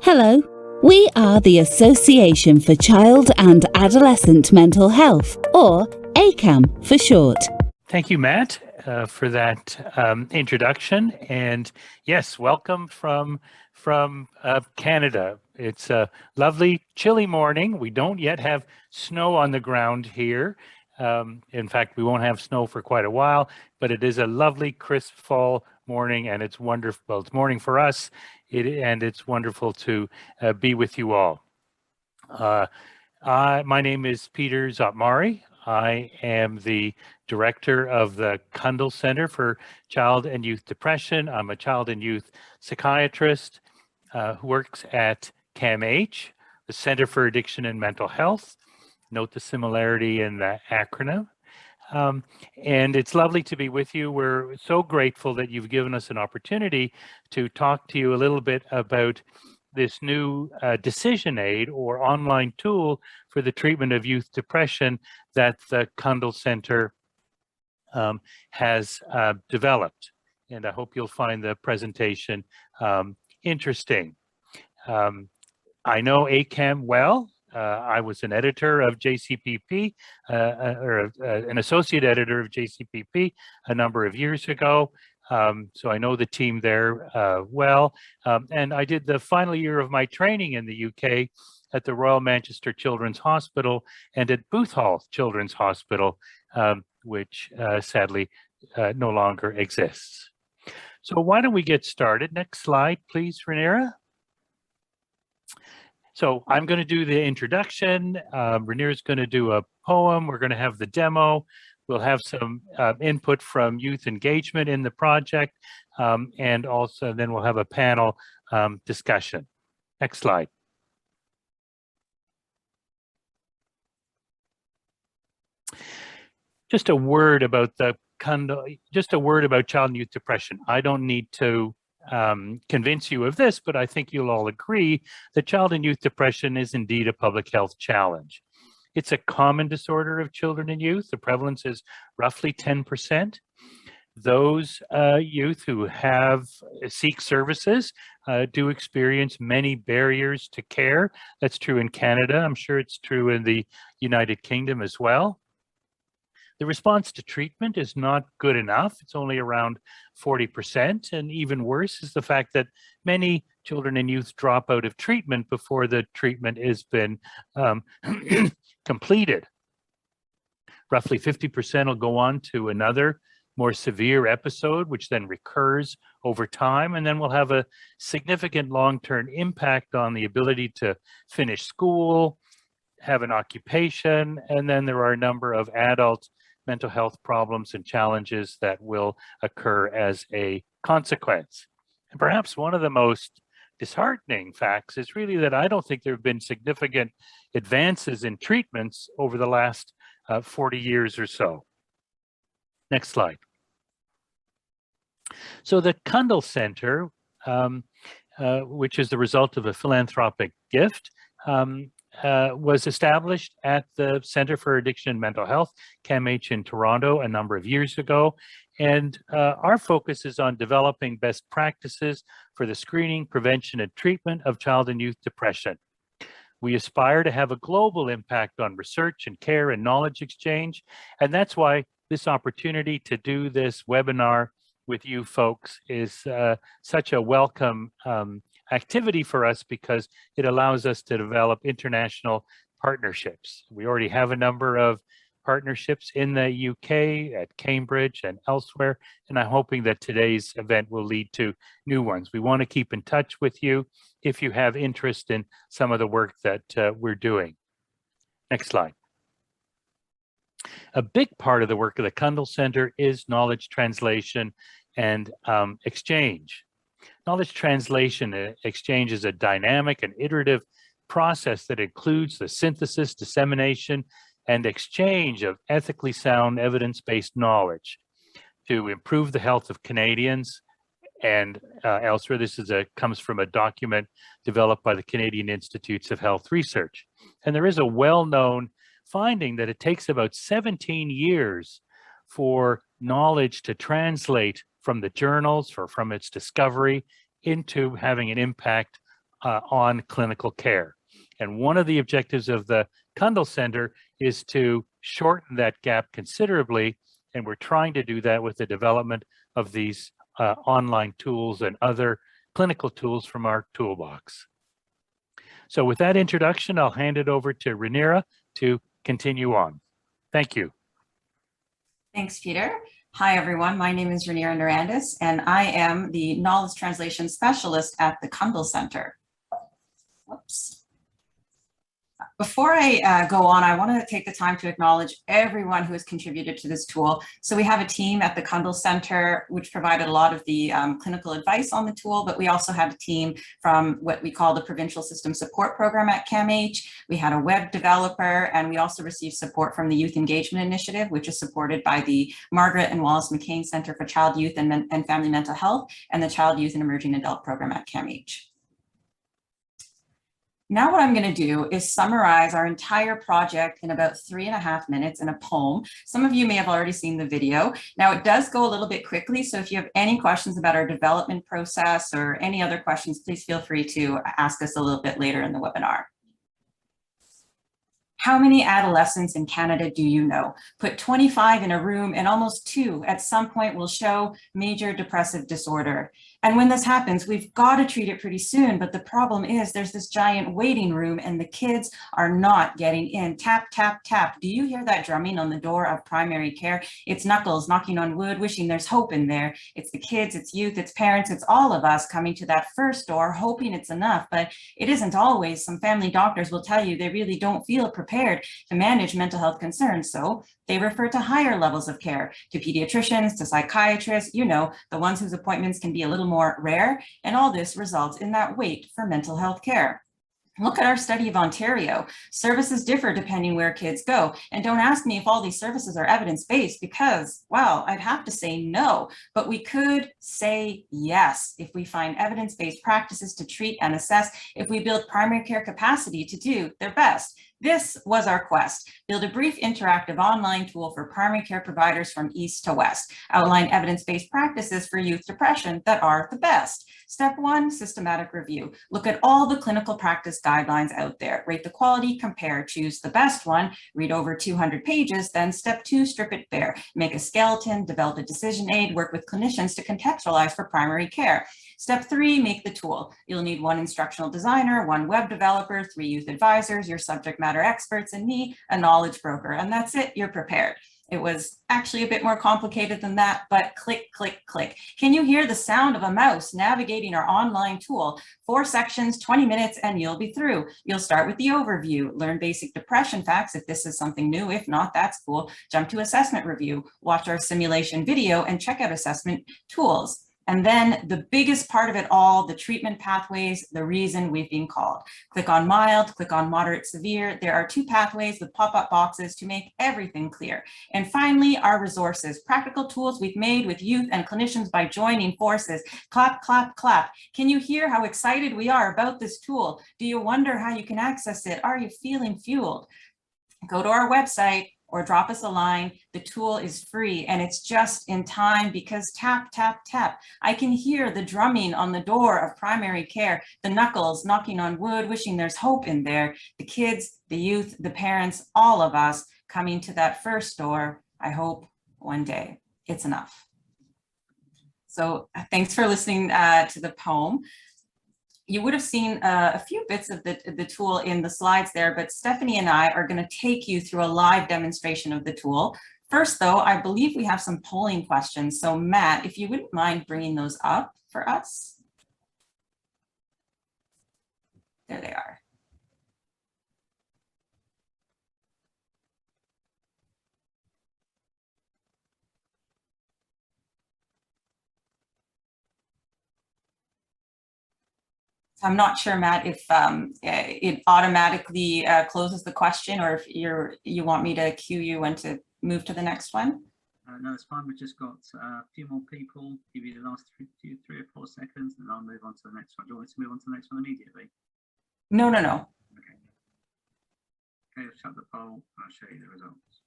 Hello, we are the Association for Child and Adolescent Mental Health, or ACAM for short. Thank you, Matt, for that introduction. And yes, welcome from Canada. It's a lovely, chilly morning. We don't yet have snow on the ground here. In fact, we won't have snow for quite a while, but it is a lovely, crisp fall morning, and it's wonderful. Well, it's morning for us, and it's wonderful to be with you all. My name is Peter Zotmari. I am the director of the Cundill Centre for Child and Youth Depression. I'm a child and youth psychiatrist who works at CAMH, the Centre for Addiction and Mental Health. Note the similarity in the acronym. And it's lovely to be with you. We're so grateful that you've given us an opportunity to talk to you a little bit about this new decision aid or online tool for the treatment of youth depression that the Cundill Centre has developed. And I hope you'll find the presentation interesting. I know ACAM well. I was an editor of JCPP, or an associate editor of JCPP a number of years ago. So I know the team there well. And I did the final year of my training in the UK at the Royal Manchester Children's Hospital and at Booth Hall Children's Hospital, which sadly no longer exists. So why don't we get started? Next slide, please, Rhaenyra. So I'm going to do the introduction. Rhaenyra's going to do a poem. We're going to have the demo. We'll have some input from youth engagement in the project, and also then we'll have a panel discussion. Next slide. Just a word about child and youth depression. I don't need to convince you of this, but I think you'll all agree that child and youth depression is indeed a public health challenge. It's a common disorder of children and youth. The prevalence is roughly 10%. Those youth who seek services do experience many barriers to care. That's true in Canada. I'm sure it's true in the United Kingdom as well. The response to treatment is not good enough. It's only around 40%. And even worse is the fact that many children and youth drop out of treatment before the treatment has been completed. Roughly 50% will go on to another more severe episode, which then recurs over time. And then we'll have a significant long-term impact on the ability to finish school, have an occupation, and then there are a number of adult mental health problems and challenges that will occur as a consequence. And perhaps one of the most disheartening facts is really that I don't think there have been significant advances in treatments over the last 40 years or so. Next slide. So the Cundill Centre, which is the result of a philanthropic gift, was established at the Centre for Addiction and Mental Health, CAMH in Toronto, a number of years ago. And our focus is on developing best practices for the screening, prevention, and treatment of child and youth depression. We aspire to have a global impact on research and care and knowledge exchange. And that's why this opportunity to do this webinar with you folks is such a welcome activity for us, because it allows us to develop international partnerships. We already have a number of partnerships in the UK, at Cambridge and elsewhere, and I'm hoping that today's event will lead to new ones. We want to keep in touch with you if you have interest in some of the work that we're doing. Next slide. A big part of the work of the Cundill Centre is knowledge translation and exchange. Knowledge translation exchange is a dynamic and iterative process that includes the synthesis, dissemination, and exchange of ethically sound, evidence-based knowledge to improve the health of Canadians and elsewhere. This comes from a document developed by the Canadian Institutes of Health Research. And there is a well-known finding that it takes about 17 years for knowledge to translate from the journals or from its discovery into having an impact on clinical care. And one of the objectives of the Cundill Centre is to shorten that gap considerably, and we're trying to do that with the development of these online tools and other clinical tools from our toolbox. So with that introduction, I'll hand it over to Rhaenyra to continue on. Thank you. Thanks, Peter. Hi, everyone. My name is Rhaenyra Narandis, and I am the Knowledge Translation Specialist at the Cundill Centre. Whoops. Before I go on, I want to take the time to acknowledge everyone who has contributed to this tool. So we have a team at the Cundill Centre, which provided a lot of the clinical advice on the tool, but we also had a team from what we call the Provincial System Support Program at CAMH. We had a web developer, and we also received support from the Youth Engagement Initiative, which is supported by the Margaret and Wallace McCain Centre for Child, Youth and Family Mental Health and the Child, Youth and Emerging Adult Program at CAMH. Now what I'm going to do is summarize our entire project in about 3.5 minutes in a poem. Some of you may have already seen the video. Now it does go a little bit quickly, so if you have any questions about our development process or any other questions, please feel free to ask us a little bit later in the webinar. How many adolescents in Canada do you know? Put 25 in a room and almost 2 at some point will show major depressive disorder. And when this happens, we've got to treat it pretty soon. But the problem is there's this giant waiting room and the kids are not getting in. Tap, tap, tap. Do you hear that drumming on the door of primary care? It's knuckles knocking on wood, wishing there's hope in there. It's the kids, it's youth, it's parents, it's all of us coming to that first door, hoping it's enough. But it isn't always. Some family doctors will tell you they really don't feel prepared to manage mental health concerns. So they refer to higher levels of care, to pediatricians, to psychiatrists, you know, the ones whose appointments can be a little more rare. And all this results in that wait for mental health care. Look at our study of Ontario. Services differ depending where kids go. And don't ask me if all these services are evidence-based because, well, I'd have to say no, but we could say yes if we find evidence-based practices to treat and assess, if we build primary care capacity to do their best. This was our quest: build a brief interactive online tool for primary care providers from east to west, outline evidence-based practices for youth depression that are the best. Step 1, systematic review. Look at all the clinical practice guidelines out there, rate the quality, compare, choose the best one, read over 200 pages, then step 2, strip it bare, make a skeleton, develop a decision aid, work with clinicians to contextualize for primary care. Step 3, make the tool. You'll need 1 instructional designer, 1 web developer, 3 youth advisors, your subject matter experts, and me, a knowledge broker. And that's it, you're prepared. It was actually a bit more complicated than that, but click, click, click. Can you hear the sound of a mouse navigating our online tool? 4 sections, 20 minutes, and you'll be through. You'll start with the overview, learn basic depression facts if this is something new. If not, that's cool. Jump to assessment review, watch our simulation video, and check out assessment tools. And then the biggest part of it all, the treatment pathways, the reason we've been called. Click on mild, click on moderate, severe. There are 2 pathways with pop-up boxes to make everything clear. And finally, our resources, practical tools we've made with youth and clinicians by joining forces. Clap, clap, clap. Can you hear how excited we are about this tool? Do you wonder how you can access it? Are you feeling fueled? Go to our website, or drop us a line. The tool is free and it's just in time because tap, tap, tap. I can hear the drumming on the door of primary care, the knuckles knocking on wood, wishing there's hope in there. The kids, the youth, the parents, all of us coming to that first door. I hope one day it's enough. So thanks for listening to the poem. You would have seen a few bits of the tool in the slides there, but Stephanie and I are going to take you through a live demonstration of the tool. First, though, I believe we have some polling questions. So Matt, if you wouldn't mind bringing those up for us. There they are. I'm not sure, Matt, if it automatically closes the question or if you want me to cue you when to move to the next one. No, it's fine. We've just got a few more people. Give you the last 3 or 4 seconds, and then I'll move on to the next one. Do you want me to move on to the next one immediately? No. Okay. Okay, I'll shut the poll and I'll show you the results.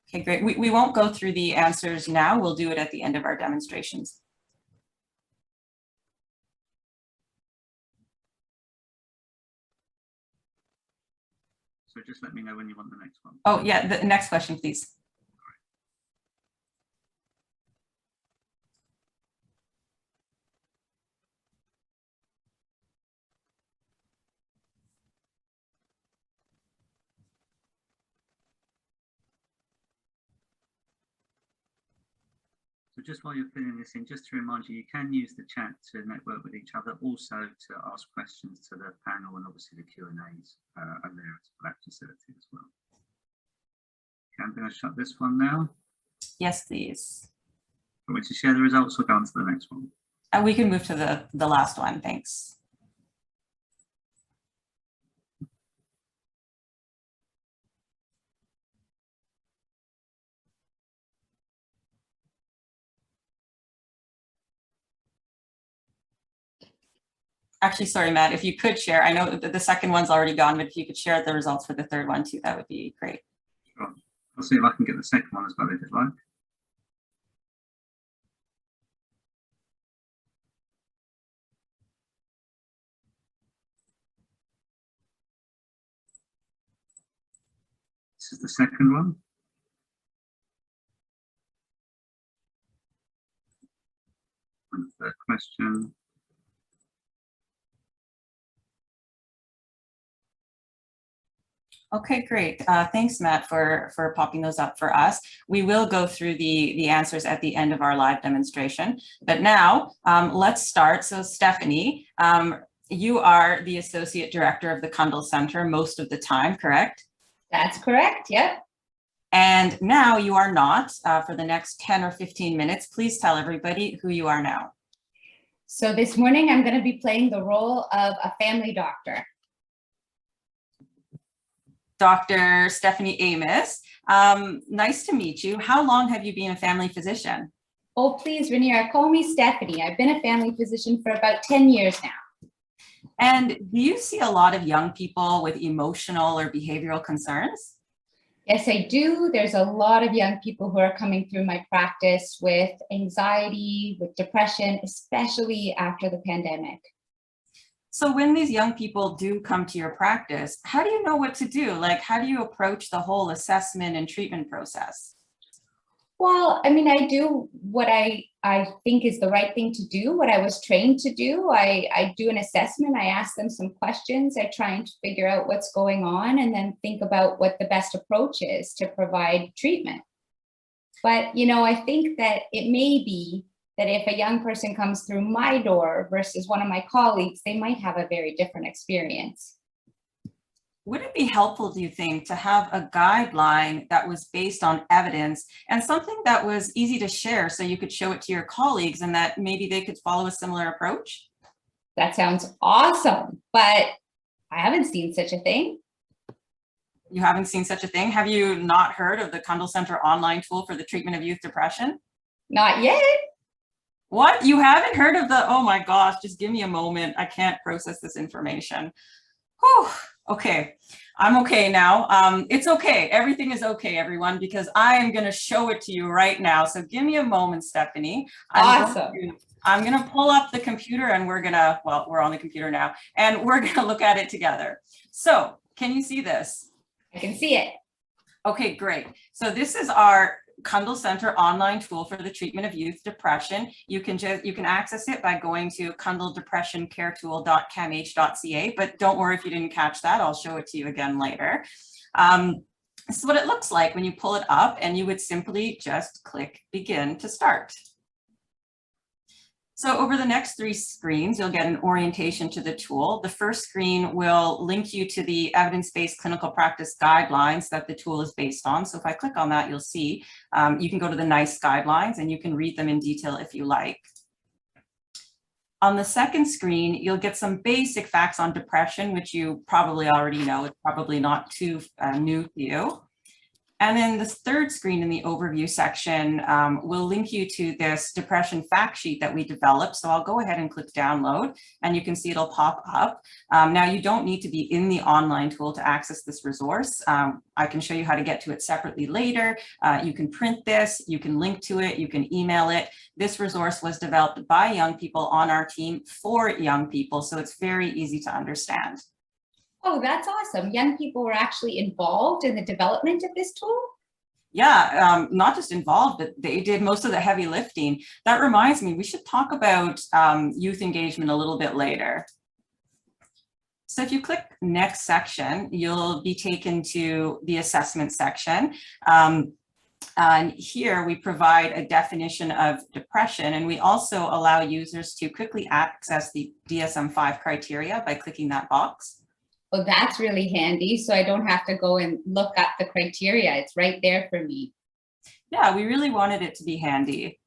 Okay, great. We won't go through the answers now. We'll do it at the end of our demonstrations. So just let me know when you want the next one. Oh, yeah, the next question, please. So just while you're filling this in, just to remind you, you can use the chat to network with each other, also to ask questions to the panel, and obviously the Q&As are there for that facility as well. Okay, I'm going to shut this one now. Yes, please. Want me to share the results or go on to the next one? And we can move to the last one, thanks. Actually, sorry, Matt, if you could share, I know that the second one's already gone, but if you could share the results for the third one too, that would be great. Sure. I'll see if I can get the second one as well, if you'd like. This is the second one. And the third question. Okay, great. Thanks, Matt, for popping those up for us. We will go through the answers at the end of our live demonstration. But now let's start. So Stephanie, you are the Associate Director of the Cundill Centre most of the time, correct? That's correct, yep. And now you are not for the next 10 or 15 minutes. Please tell everybody who you are now. So this morning I'm going to be playing the role of a family doctor. Dr. Stephanie Amos, nice to meet you. How long have you been a family physician? Oh, please, Rainier, call me Stephanie. I've been a family physician for about 10 years now. And do you see a lot of young people with emotional or behavioral concerns? Yes, I do. There's a lot of young people who are coming through my practice with anxiety, with depression, especially after the pandemic. So when these young people do come to your practice, how do you know what to do? Like, how do you approach the whole assessment and treatment process? Well, I mean, I do what I think is the right thing to do, what I was trained to do. I do an assessment, I ask them some questions, I try and figure out what's going on, and then think about what the best approach is to provide treatment. But, you know, I think that it may be that if a young person comes through my door versus one of my colleagues, they might have a very different experience. Would it be helpful, do you think, to have a guideline that was based on evidence and something that was easy to share so you could show it to your colleagues and that maybe they could follow a similar approach? That sounds awesome, but I haven't seen such a thing. You haven't seen such a thing? Have you not heard of the Cundill Centre online tool for the treatment of youth depression? Not yet. What? You haven't heard of the, oh my gosh, just give me a moment. I can't process this information. Whew. Okay, I'm okay now. It's okay. Everything is okay, everyone, because I am going to show it to you right now. So give me a moment, Stephanie. Awesome. I'm going to pull up the computer and we're going to, well, we're on the computer now, and we're going to look at it together. So can you see this? I can see it. Okay, great. So this is our Cundill Centre online tool for the treatment of youth depression. You can access it by going to cundilldepressioncaretool.camh.ca, but don't worry if you didn't catch that, I'll show it to you again later. This is what it looks like when you pull it up, and you would simply just click begin to start. So over the next 3 screens, you'll get an orientation to the tool. The first screen will link you to the evidence-based clinical practice guidelines that the tool is based on. So if I click on that, you'll see you can go to the NICE guidelines and you can read them in detail if you like. On the second screen, you'll get some basic facts on depression, which you probably already know. It's probably not too new to you. And then this third screen in the overview section will link you to this depression fact sheet that we developed. So I'll go ahead and click download and you can see it'll pop up. Now you don't need to be in the online tool to access this resource. I can show you how to get to it separately later. You can print this, you can link to it, you can email it. This resource was developed by young people on our team for young people, so it's very easy to understand. Oh, that's awesome. Young people were actually involved in the development of this tool? Yeah, not just involved, but they did most of the heavy lifting. That reminds me, we should talk about youth engagement a little bit later. So if you click next section, you'll be taken to the assessment section. And here we provide a definition of depression, and we also allow users to quickly access the DSM-5 criteria by clicking that box. Oh, that's really handy. So I don't have to go and look up the criteria. It's right there for me. Yeah, we really wanted it to be handy.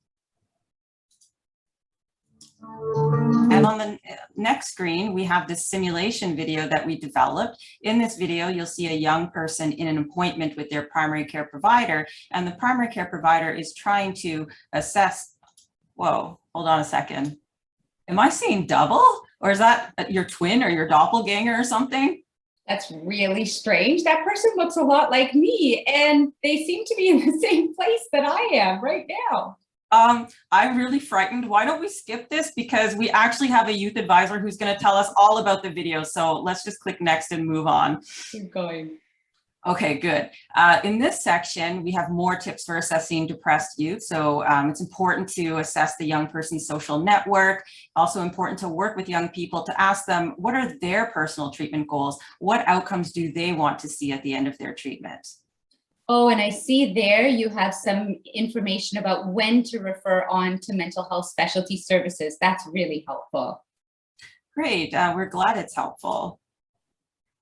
And on the next screen, we have this simulation video that we developed. In this video, you'll see a young person in an appointment with their primary care provider, and the primary care provider is trying to assess, whoa, hold on a second. Am I seeing double? Or is that your twin or your doppelganger or something? That's really strange. That person looks a lot like me, and they seem to be in the same place that I am right now. I'm really frightened. Why don't we skip this? Because we actually have a youth advisor who's going to tell us all about the video. So let's just click next and move on. Keep going. Okay, good. In this section, we have more tips for assessing depressed youth. So it's important to assess the young person's social network. Also important to work with young people to ask them, what are their personal treatment goals? What outcomes do they want to see at the end of their treatment? Oh, and I see there you have some information about when to refer on to mental health specialty services. That's really helpful. Great. We're glad it's helpful.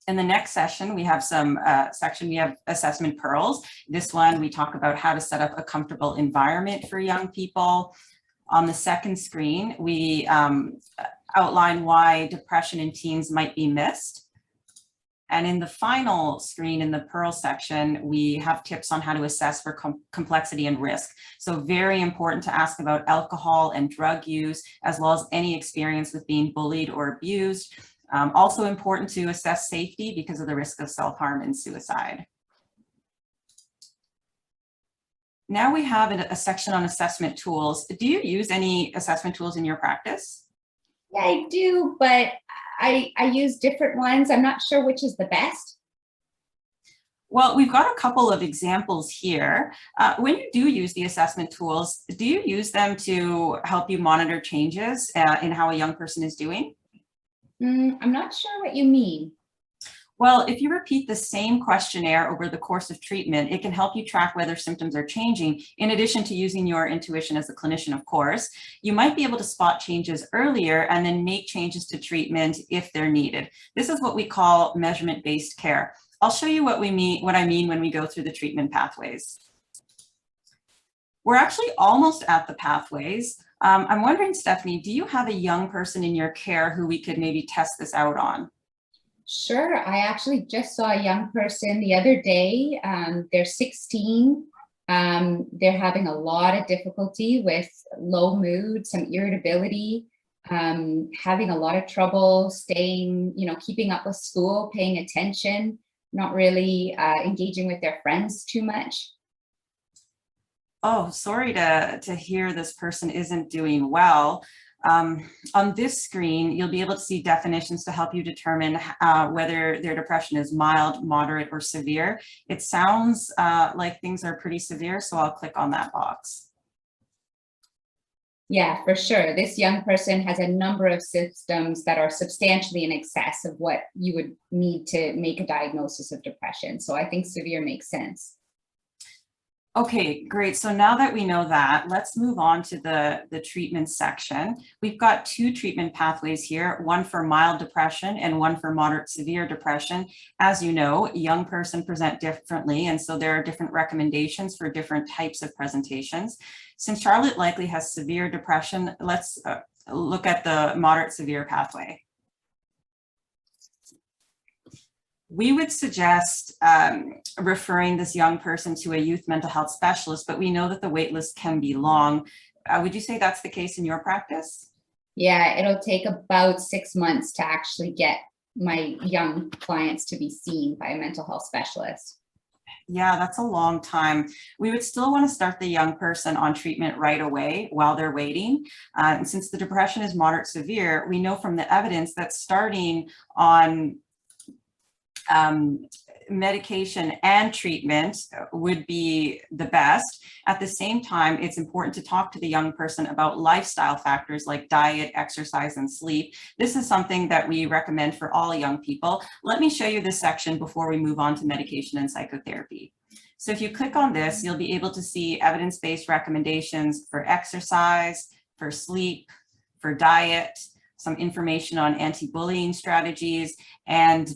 In the next session, we have we have assessment pearls. This one, we talk about how to set up a comfortable environment for young people. On the second screen, we outline why depression in teens might be missed. And in the final screen, in the Pearl section, we have tips on how to assess for complexity and risk. So very important to ask about alcohol and drug use, as well as any experience with being bullied or abused. Also important to assess safety because of the risk of self-harm and suicide. Now we have a section on assessment tools. Do you use any assessment tools in your practice? Yeah, I do, but I use different ones. I'm not sure which is the best. Well, we've got a couple of examples here. When you do use the assessment tools, do you use them to help you monitor changes in how a young person is doing? I'm not sure what you mean. Well, if you repeat the same questionnaire over the course of treatment, it can help you track whether symptoms are changing, in addition to using your intuition as a clinician, of course. You might be able to spot changes earlier and then make changes to treatment if they're needed. This is what we call measurement-based care. I'll show you what I mean when we go through the treatment pathways. We're actually almost at the pathways. I'm wondering, Stephanie, do you have a young person in your care who we could maybe test this out on? Sure. I actually just saw a young person the other day. They're 16. They're having a lot of difficulty with low mood, some irritability, having a lot of trouble staying, keeping up with school, paying attention, not really engaging with their friends too much. Oh, sorry to hear this person isn't doing well. On this screen, you'll be able to see definitions to help you determine whether their depression is mild, moderate, or severe. It sounds like things are pretty severe, so I'll click on that box. Yeah, for sure. This young person has a number of symptoms that are substantially in excess of what you would need to make a diagnosis of depression. So I think severe makes sense. Okay, great. So now that we know that, let's move on to the treatment section. We've got two treatment pathways here, one for mild depression and one for moderate severe depression. As you know, a young person present differently, and so there are different recommendations for different types of presentations. Since Charlotte likely has severe depression, let's look at the moderate severe pathway. We would suggest referring this young person to a youth mental health specialist, but we know that the wait list can be long. Would you say that's the case in your practice? Yeah, it'll take about 6 months to actually get my young clients to be seen by a mental health specialist. Yeah, that's a long time. We would still want to start the young person on treatment right away while they're waiting. And since the depression is moderate severe, we know from the evidence that starting on medication and treatment would be the best. At the same time, it's important to talk to the young person about lifestyle factors like diet, exercise, and sleep. This is something that we recommend for all young people. Let me show you this section before we move on to medication and psychotherapy. So if you click on this, you'll be able to see evidence-based recommendations for exercise, for sleep, for diet, some information on anti-bullying strategies, and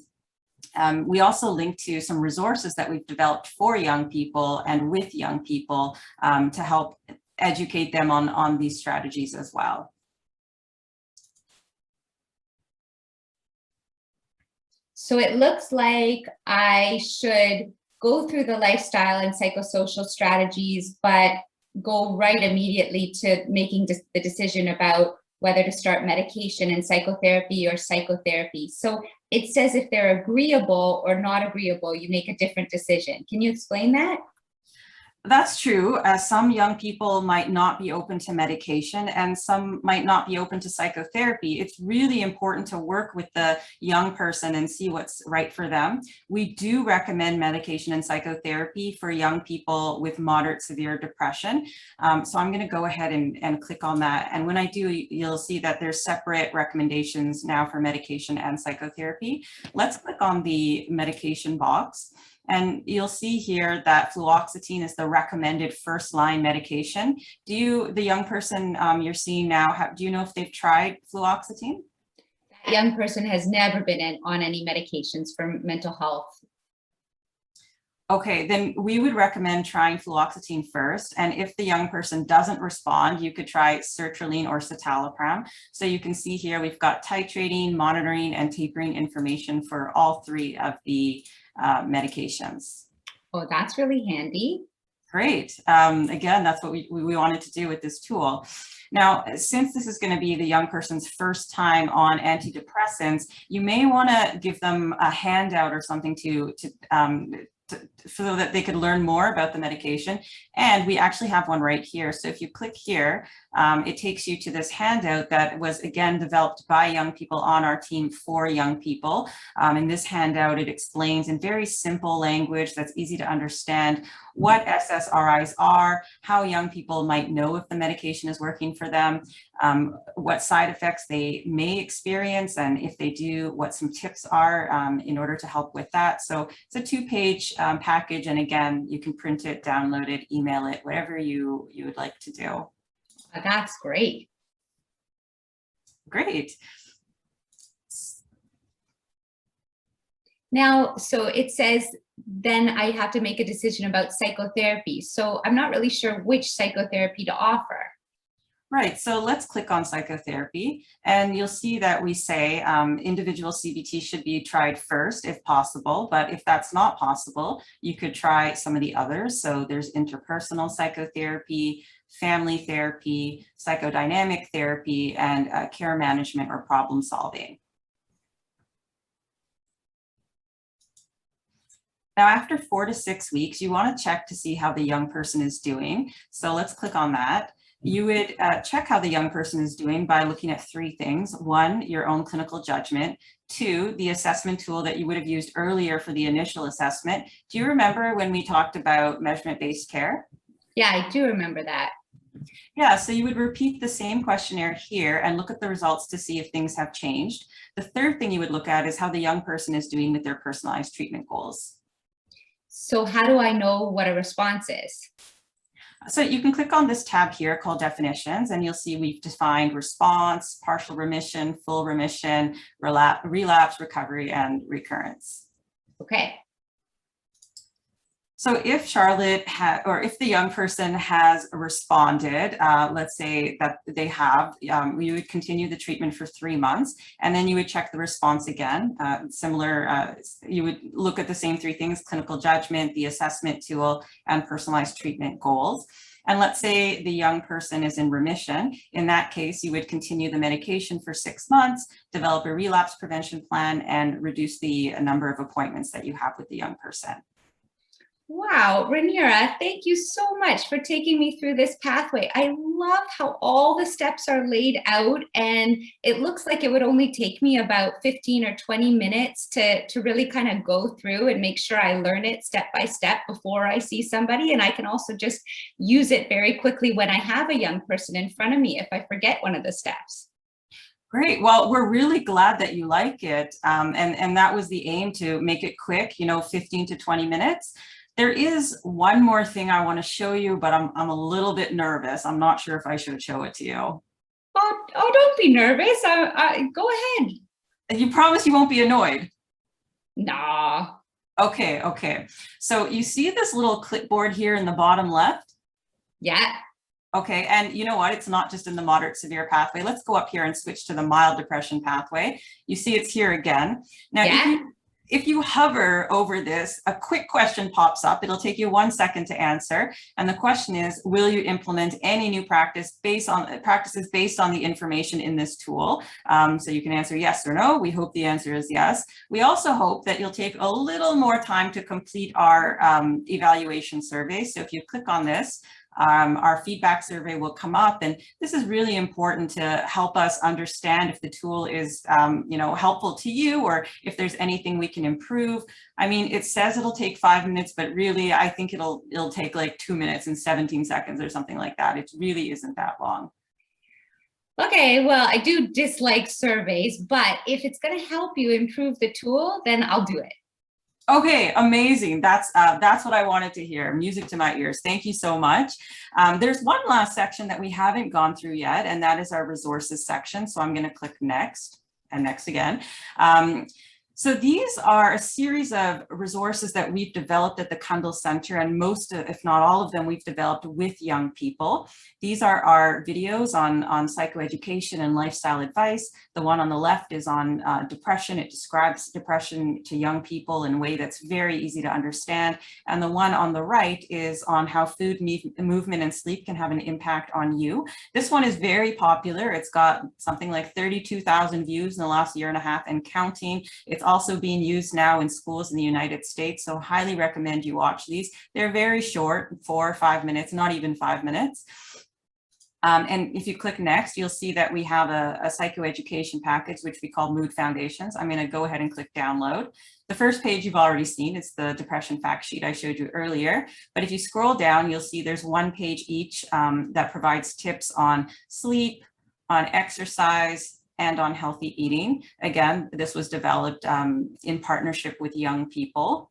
we also link to some resources that we've developed for young people and with young people to help educate them on these strategies as well. So it looks like I should go through the lifestyle and psychosocial strategies, but go right immediately to making the decision about whether to start medication and psychotherapy or psychotherapy. So it says if they're agreeable or not agreeable, you make a different decision. Can you explain that? That's true. Some young people might not be open to medication and some might not be open to psychotherapy. It's really important to work with the young person and see what's right for them. We do recommend medication and psychotherapy for young people with moderate severe depression. So I'm going to go ahead and click on that. And when I do, you'll see that there's separate recommendations now for medication and psychotherapy. Let's click on the medication box. And you'll see here that fluoxetine is the recommended first-line medication. The young person you're seeing now, do you know if they've tried fluoxetine? That young person has never been on any medications for mental health. Okay, then we would recommend trying fluoxetine first. And if the young person doesn't respond, you could try sertraline or citalopram. So you can see here, we've got titrating, monitoring, and tapering information for all three of the medications. Oh, that's really handy. Great. Again, that's what we wanted to do with this tool. Now, since this is going to be the young person's first time on antidepressants, you may want to give them a handout or something so that they could learn more about the medication. And we actually have one right here. So if you click here, it takes you to this handout that was again developed by young people on our team for young people. In this handout, it explains in very simple language that's easy to understand what SSRIs are, how young people might know if the medication is working for them, what side effects they may experience, and if they do, what some tips are in order to help with that. So it's a 2-page package, and again, you can print it, download it, email it, whatever you would like to do. That's great. Great. Now, so it says, then I have to make a decision about psychotherapy. So I'm not really sure which psychotherapy to offer. Right, so let's click on psychotherapy, and you'll see that we say individual CBT should be tried first if possible, but if that's not possible, you could try some of the others. So there's interpersonal psychotherapy, family therapy, psychodynamic therapy, and care management or problem solving. Now, after 4 to 6 weeks, you want to check to see how the young person is doing. So let's click on that. You would check how the young person is doing by looking at 3 things. 1, your own clinical judgment. 2, the assessment tool that you would have used earlier for the initial assessment. Do you remember when we talked about measurement-based care? Yeah, I do remember that. Yeah, so you would repeat the same questionnaire here and look at the results to see if things have changed. The 3rd thing you would look at is how the young person is doing with their personalized treatment goals. So how do I know what a response is? So you can click on this tab here called definitions, and you'll see we've defined response, partial remission, full remission, relapse, recovery, and recurrence. Okay. So if Charlotte or if the young person has responded, let's say that they have, you would continue the treatment for 3 months, and then you would check the response again. You would look at the same 3 things: clinical judgment, the assessment tool, and personalized treatment goals. And let's say the young person is in remission. In that case, you would continue the medication for 6 months, develop a relapse prevention plan, and reduce the number of appointments that you have with the young person. Wow, Rhaenyra, thank you so much for taking me through this pathway. I love how all the steps are laid out, and it looks like it would only take me about 15 or 20 minutes to really kind of go through and make sure I learn it step by step before I see somebody. And I can also just use it very quickly when I have a young person in front of me if I forget one of the steps. Great. Well, we're really glad that you like it. And that was the aim, to make it quick, 15 to 20 minutes. There is one more thing I want to show you, but I'm a little bit nervous. I'm not sure if I should show it to you. Oh, don't be nervous. Go ahead. You promise you won't be annoyed? Nah. Okay. So you see this little clipboard here in the bottom left? Yeah. Okay, and you know what? It's not just in the moderate severe pathway. Let's go up here and switch to the mild depression pathway. You see it's here again. Now, Yeah. if you hover over this, a quick question pops up. It'll take you 1 second to answer. And the question is, will you implement any new practices based on the information in this tool? So you can answer yes or no. We hope the answer is yes. We also hope that you'll take a little more time to complete our evaluation survey. So if you click on this, our feedback survey will come up, and this is really important to help us understand if the tool is helpful to you, or if there's anything we can improve. I mean, it says it'll take 5 minutes, but really I think it'll take like 2 minutes and 17 seconds or something like that. It really isn't that long. Okay, well, I do dislike surveys, but if it's going to help you improve the tool, then I'll do it. Okay, amazing. That's what I wanted to hear. Music to my ears. Thank you so much. There's one last section that we haven't gone through yet, and that is our resources section. So I'm going to click next and next again. So these are a series of resources that we've developed at the Cundill Centre, and most, if not all of them, we've developed with young people. These are our videos on psychoeducation and lifestyle advice. The one on the left is on depression. It describes depression to young people in a way that's very easy to understand. And the one on the right is on how food, movement, and sleep can have an impact on you. This one is very popular. It's got something like 32,000 views in the last year and a half and counting. It's also being used now in schools in the United States, so highly recommend you watch these. They're very short, 4 or 5 minutes, not even 5 minutes. And if you click next, you'll see that we have a psychoeducation package, which we call Mood Foundations. I'm going to go ahead and click download. The first page you've already seen. It's the depression fact sheet I showed you earlier. But if you scroll down, you'll see there's one page each that provides tips on sleep, on exercise, and on healthy eating. Again, this was developed in partnership with young people.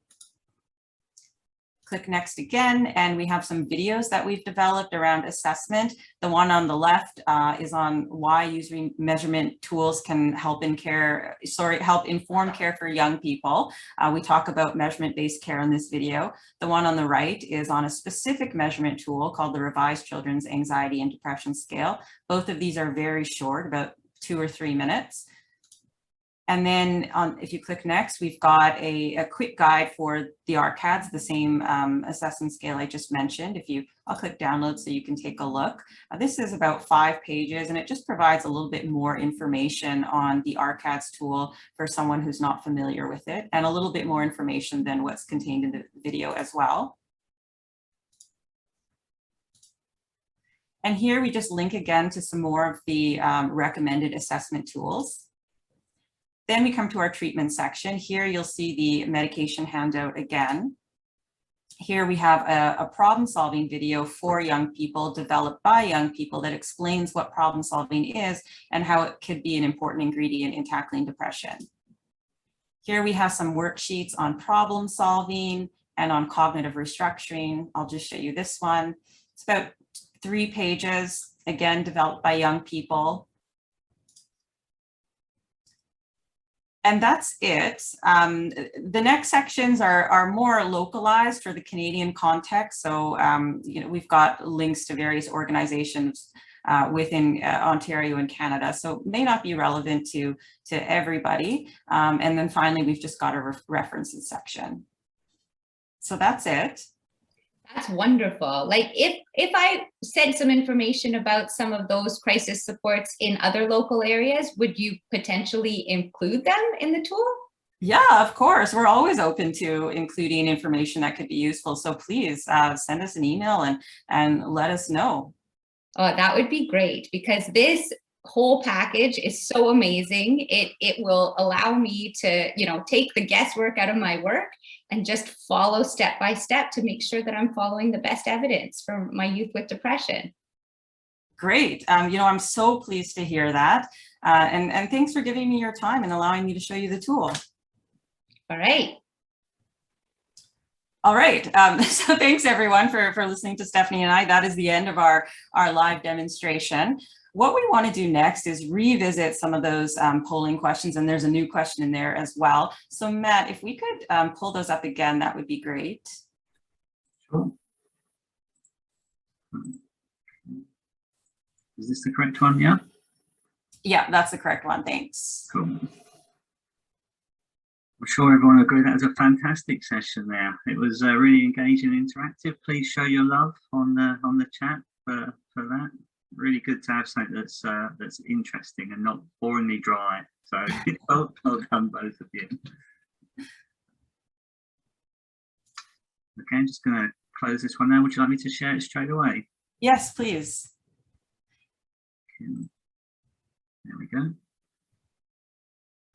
Click next again, and we have some videos that we've developed around assessment. The one on the left is on why using measurement tools can help inform care for young people. We talk about measurement-based care in this video. The one on the right is on a specific measurement tool called the Revised Children's Anxiety and Depression Scale. Both of these are very short, about 2 or 3 minutes. And then if you click next, we've got a quick guide for the ARCADS, the same assessment scale I just mentioned. I'll click download so you can take a look. This is about 5 pages, and it just provides a little bit more information on the ARCADS tool for someone who's not familiar with it, and a little bit more information than what's contained in the video as well. And here we just link again to some more of the recommended assessment tools. Then we come to our treatment section. Here you'll see the medication handout again. Here we have a problem-solving video for young people, developed by young people, that explains what problem-solving is and how it could be an important ingredient in tackling depression. Here we have some worksheets on problem-solving and on cognitive restructuring. I'll just show you this one. It's about 3 pages, again, developed by young people. And that's it. The next sections are more localized for the Canadian context. So, we've got links to various organizations within Ontario and Canada, so may not be relevant to everybody. And then finally, we've just got a references section. So that's it. That's wonderful. Like if I said some information about some of those crisis supports in other local areas, would you potentially include them in the tool? Yeah, of course. We're always open to including information that could be useful. So please send us an email and let us know. Oh, that would be great, because this whole package is so amazing. It will allow me to, take the guesswork out of my work and just follow step by step to make sure that I'm following the best evidence for my youth with depression. Great. I'm so pleased to hear that. And thanks for giving me your time and allowing me to show you the tool. All right. All right. So thanks everyone for listening to Stephanie and I. That is the end of our live demonstration. What we want to do next is revisit some of those polling questions, and there's a new question in there as well. So Matt, if we could pull those up again, that would be great. Sure. Is this the correct one? Yeah. Yeah, that's the correct one. Thanks. Cool. I'm sure everyone will agree that was a fantastic session there. It was really engaging and interactive. Please show your love on the chat for that. Really good to have something that's interesting and not boringly dry. So well done, both of you. Okay, I'm just going to close this one now. Would you like me to share it straight away? Yes, please. Okay. There we go.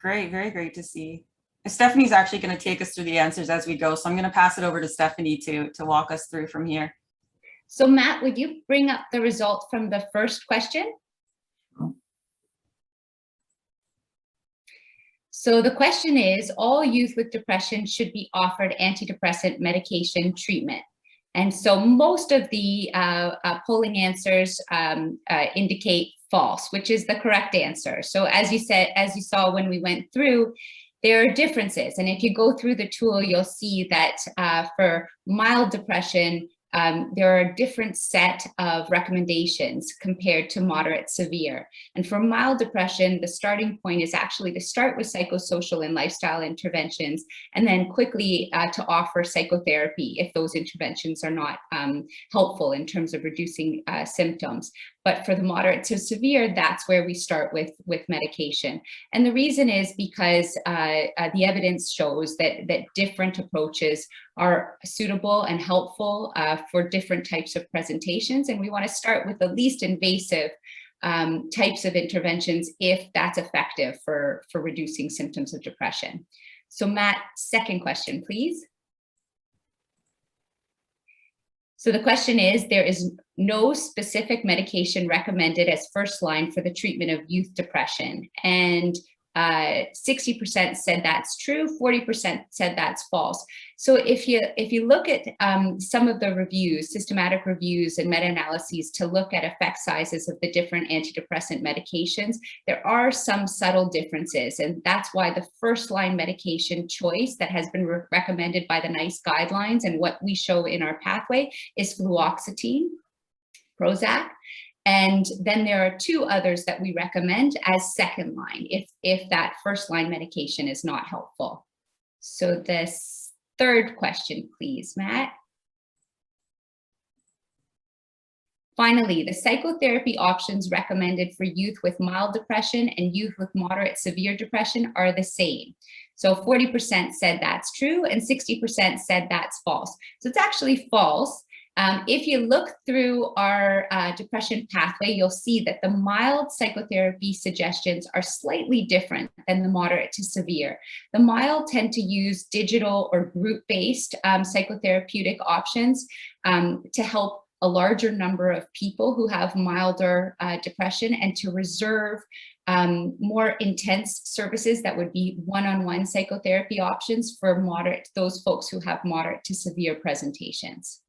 Great, very great to see. Stephanie's actually going to take us through the answers as we go, so I'm going to pass it over to Stephanie to walk us through from here. So Matt, would you bring up the result from the first question? Sure. So the question is, all youth with depression should be offered antidepressant medication treatment. And so most of the polling answers indicate false, which is the correct answer. So as you saw when we went through, there are differences. And if you go through the tool, you'll see that for mild depression, there are a different set of recommendations compared to moderate severe. And for mild depression, the starting point is actually to start with psychosocial and lifestyle interventions, and then quickly to offer psychotherapy if those interventions are not helpful in terms of reducing symptoms. But for the moderate to severe, that's where we start with medication. And the reason is because the evidence shows that different approaches are suitable and helpful for different types of presentations. And we want to start with the least invasive types of interventions if that's effective for reducing symptoms of depression. So Matt, second question, please. So the question is, there is no specific medication recommended as first line for the treatment of youth depression. And 60% said that's true, 40% said that's false. So if you look at some of the reviews, systematic reviews and meta-analyses to look at effect sizes of the different antidepressant medications, there are some subtle differences. And that's why the first line medication choice that has been recommended by the NICE guidelines and what we show in our pathway is fluoxetine, Prozac. And then there are two others that we recommend as second line if that first line medication is not helpful. So this third question, please, Matt. Finally, the psychotherapy options recommended for youth with mild depression and youth with moderate severe depression are the same. So 40% said that's true and 60% said that's false. So it's actually false. If you look through our depression pathway, you'll see that the mild psychotherapy suggestions are slightly different than the moderate to severe. The mild tend to use digital or group-based psychotherapeutic options to help a larger number of people who have milder depression, and to reserve more intense services that would be one-on-one psychotherapy options for those folks who have moderate to severe presentations.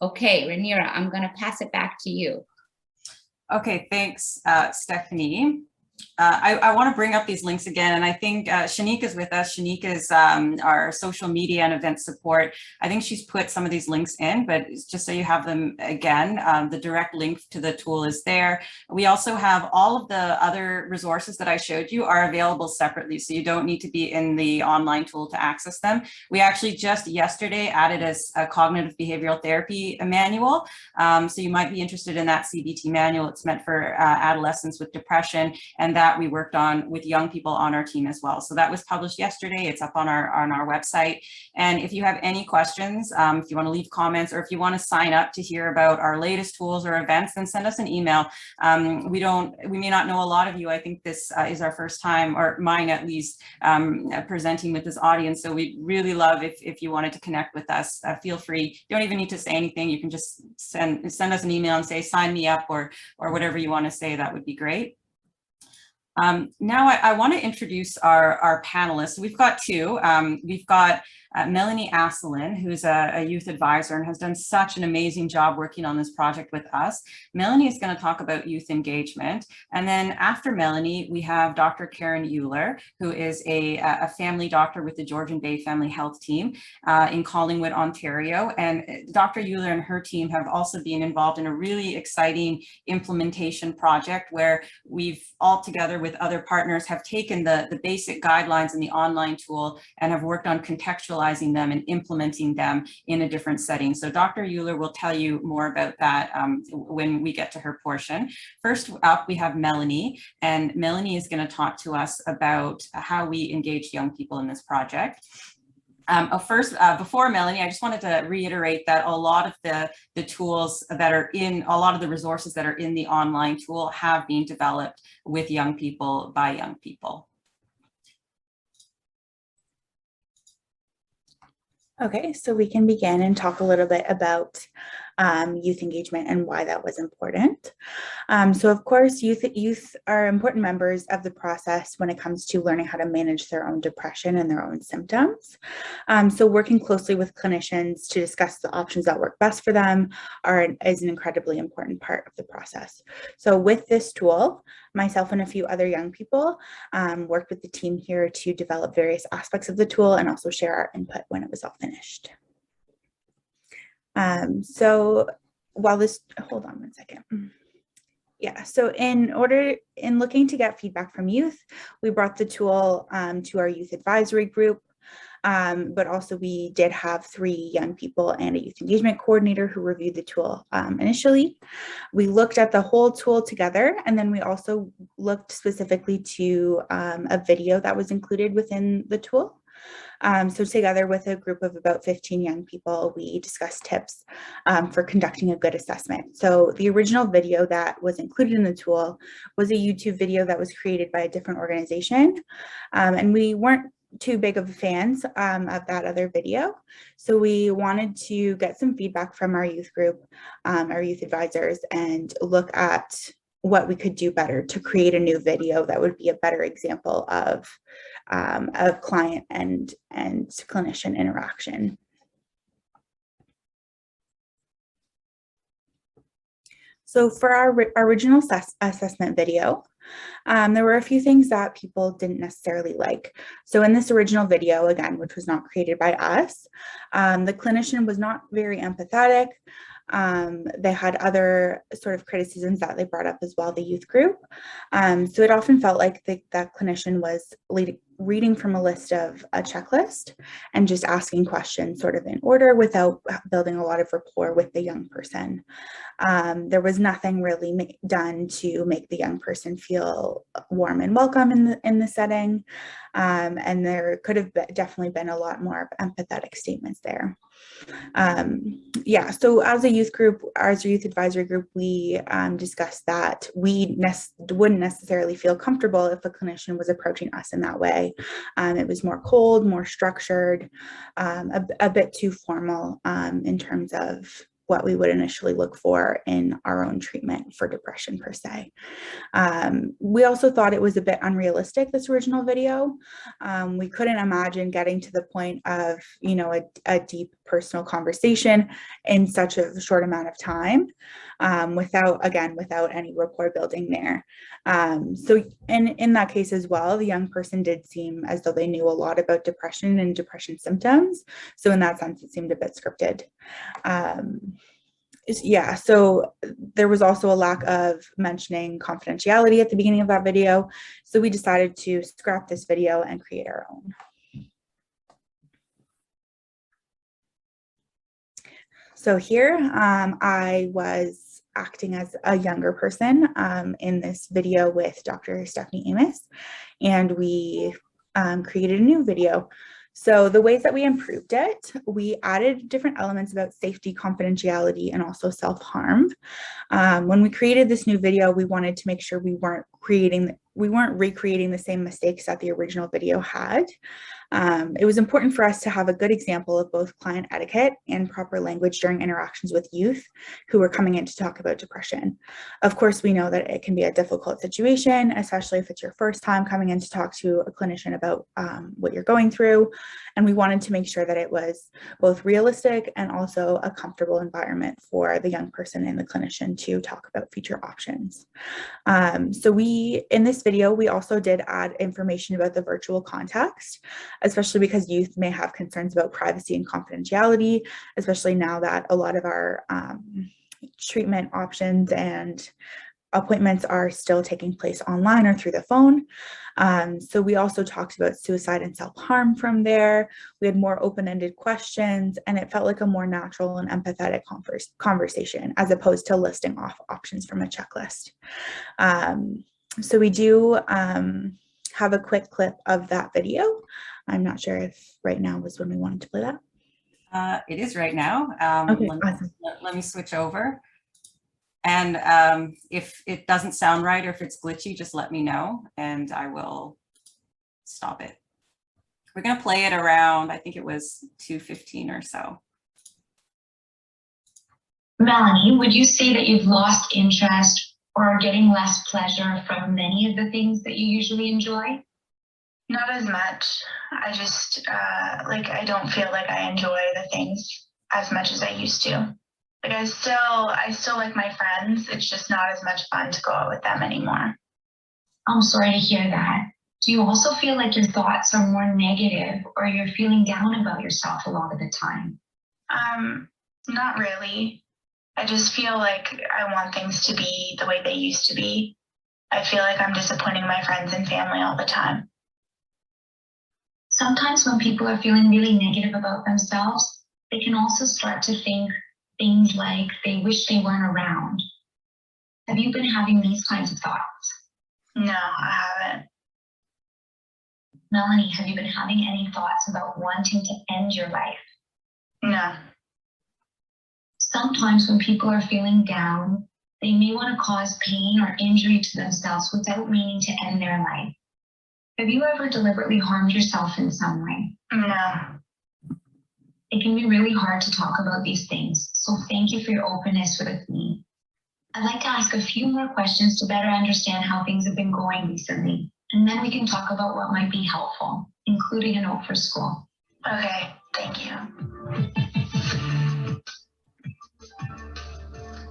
Okay, Rhaenyra, I'm going to pass it back to you. Okay, thanks, Stephanie. I want to bring up these links again, and I think Shanique is with us. Shanique is our social media and event support. I think she's put some of these links in, but just so you have them again, the direct link to the tool is there. We also have all of the other resources that I showed you are available separately, so you don't need to be in the online tool to access them. We actually just yesterday added a cognitive behavioral therapy manual, so you might be interested in that CBT manual. It's meant for adolescents with depression. And and that we worked on with young people on our team as well. So that was published yesterday. It's up on our website. And if you have any questions, if you want to leave comments, or if you want to sign up to hear about our latest tools or events, then send us an email. We may not know a lot of you. I think this is our first time, or mine at least, presenting with this audience. So we'd really love if you wanted to connect with us. Feel free. You don't even need to say anything. You can just send us an email and say, sign me up, or whatever you want to say. That would be great. Now I want to introduce our panelists. We've got two. We've got Melanie Asselin, who's a youth advisor and has done such an amazing job working on this project with us. Melanie is going to talk about youth engagement. And then after Melanie, we have Dr. Karen Euler, who is a family doctor with the Georgian Bay Family Health Team in Collingwood, Ontario. And Dr. Euler and her team have also been involved in a really exciting implementation project where we've all together with other partners have taken the basic guidelines in the online tool and have worked on contextualizing them and implementing them in a different setting. So Dr. Euler will tell you more about that when we get to her portion. First up, we have Melanie, and Melanie is going to talk to us about how we engage young people in this project. Before Melanie, I just wanted to reiterate that a lot of the tools that are in, a lot of the resources that are in the online tool have been developed with young people by young people. Okay, so we can begin and talk a little bit about youth engagement and why that was important. So of course, youth are important members of the process when it comes to learning how to manage their own depression and their own symptoms. So working closely with clinicians to discuss the options that work best for them is an incredibly important part of the process. So with this tool, myself and a few other young people worked with the team here to develop various aspects of the tool and also share our input when it was all finished. So while this, hold on one second. Yeah, so in looking to get feedback from youth, we brought the tool to our youth advisory group, but also we did have 3 young people and a youth engagement coordinator who reviewed the tool initially. We looked at the whole tool together, and then we also looked specifically to a video that was included within the tool. So together with a group of about 15 young people, we discussed tips for conducting a good assessment. So the original video that was included in the tool was a YouTube video that was created by a different organization. And we weren't too big of fans of that other video. So we wanted to get some feedback from our youth group, our youth advisors, and look at what we could do better to create a new video that would be a better example of client and clinician interaction. So for our original assessment video, there were a few things that people didn't necessarily like. So in this original video, again, which was not created by us, the clinician was not very empathetic. They had other sort of criticisms that they brought up as well, the youth group. So it often felt like that clinician was reading from a list of a checklist and just asking questions sort of in order without building a lot of rapport with the young person. There was nothing really done to make the young person feel warm and welcome in the setting. And there could have definitely been a lot more empathetic statements there. Yeah, so as a youth group, as a youth advisory group, we discussed that we wouldn't necessarily feel comfortable if a clinician was approaching us in that way. It was more cold, more structured, a bit too formal in terms of what we would initially look for in our own treatment for depression per se. We also thought it was a bit unrealistic, this original video. We couldn't imagine getting to the point of, you know, a deep personal conversation in such a short amount of time without any rapport building there. So in that case as well, the young person did seem as though they knew a lot about depression and depression symptoms. So in that sense, it seemed a bit scripted. Yeah, so there was also a lack of mentioning confidentiality at the beginning of that video. So we decided to scrap this video and create our own. So here I was acting as a younger person in this video with Dr. Stephanie Amos, and we created a new video. So the ways that we improved it, we added different elements about safety, confidentiality, and also self-harm. When we created this new video, we wanted to make sure we weren't recreating the same mistakes that the original video had. It was important for us to have a good example of both client etiquette and proper language during interactions with youth who were coming in to talk about depression. Of course, we know that it can be a difficult situation, especially if it's your first time coming in to talk to a clinician about what you're going through. And we wanted to make sure that it was both realistic and also a comfortable environment for the young person and the clinician to talk about future options. So in this video, we also did add information about the virtual context, especially because youth may have concerns about privacy and confidentiality, especially now that a lot of our treatment options and appointments are still taking place online or through the phone. So we also talked about suicide and self-harm from there. We had more open-ended questions, and it felt like a more natural and empathetic conversation as opposed to listing off options from a checklist. So we do have a quick clip of that video. I'm not sure if right now was when we wanted to play that. It is right now. Okay, awesome. Let me switch over. And if it doesn't sound right or if it's glitchy, just let me know and I will stop it. We're going to play it around, I think it was 2:15 or so. Melanie, would you say that you've lost interest or are getting less pleasure from many of the things that you usually enjoy? Not as much. I just, I don't feel like I enjoy the things as much as I used to. Like I still like my friends. It's just not as much fun to go out with them anymore. I'm sorry to hear that. Do you also feel like your thoughts are more negative or you're feeling down about yourself a lot of the time? Not really. I just feel like I want things to be the way they used to be. I feel like I'm disappointing my friends and family all the time. Sometimes when people are feeling really negative about themselves, they can also start to think things like they wish they weren't around. Have you been having these kinds of thoughts? No, I haven't. Melanie, have you been having any thoughts about wanting to end your life? No. Sometimes when people are feeling down, they may want to cause pain or injury to themselves without meaning to end their life. Have you ever deliberately harmed yourself in some way? No. It can be really hard to talk about these things, so thank you for your openness with me. I'd like to ask a few more questions to better understand how things have been going recently, and then we can talk about what might be helpful, including a note for school. Okay, thank you.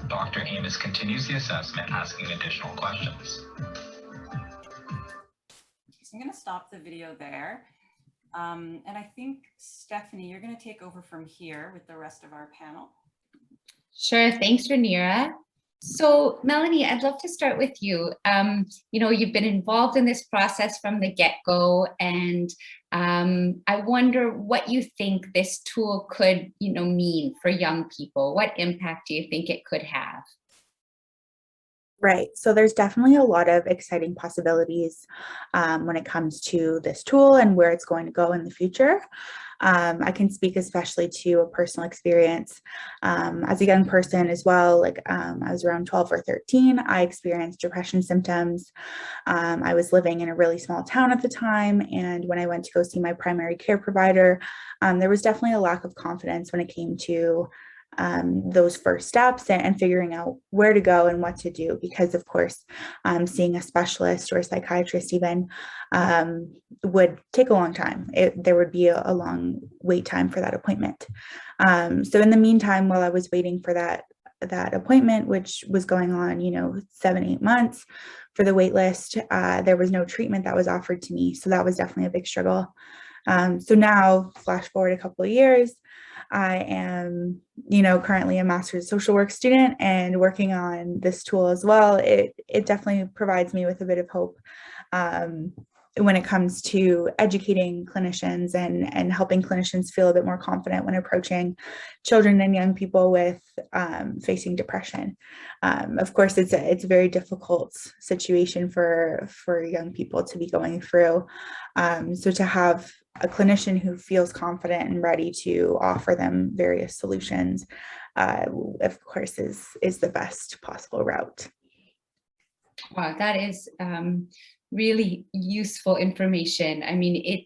Dr. Amos continues the assessment, asking additional questions. So I'm going to stop the video there. And I think, Stephanie, you're going to take over from here with the rest of our panel. Sure. Thanks, Rhaenyra. So, Melanie, I'd love to start with you. You've been involved in this process from the get-go, and I wonder what you think this tool could, mean for young people. What impact do you think it could have? Right. So there's definitely a lot of exciting possibilities when it comes to this tool and where it's going to go in the future. I can speak especially to a personal experience as a young person as well. I was around 12 or 13. I experienced depression symptoms. I was living in a really small town at the time. And when I went to go see my primary care provider, there was definitely a lack of confidence when it came to those first steps and figuring out where to go and what to do, because of course seeing a specialist or a psychiatrist even would take a long time. There would be a long wait time for that appointment. So in the meantime, while I was waiting for that appointment, which was going on 7-8 months for the wait list, there was no treatment that was offered to me. So that was definitely a big struggle. So now, flash forward a couple of years, I am, currently a master's social work student and working on this tool as well. It definitely provides me with a bit of hope when it comes to educating clinicians and helping clinicians feel a bit more confident when approaching children and young people with facing depression. Of course, it's a very difficult situation for young people to be going through. So to have a clinician who feels confident and ready to offer them various solutions, of course, is the best possible route. Wow, that is really useful information. I mean,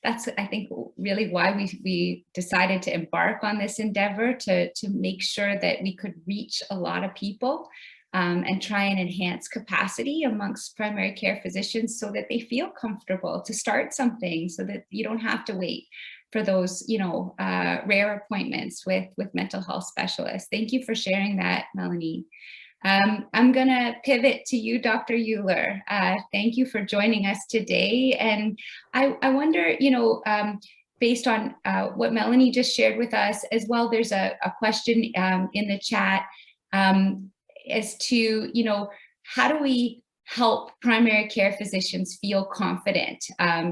that's, I think, really why we decided to embark on this endeavor, to make sure that we could reach a lot of people and try and enhance capacity amongst primary care physicians so that they feel comfortable to start something, so that you don't have to wait for those, rare appointments with mental health specialists. Thank you for sharing that, Melanie. I'm going to pivot to you, Dr. Euler. Thank you for joining us today. And I wonder, based on what Melanie just shared with us as well, there's a question in the chat as to, how do we help primary care physicians feel confident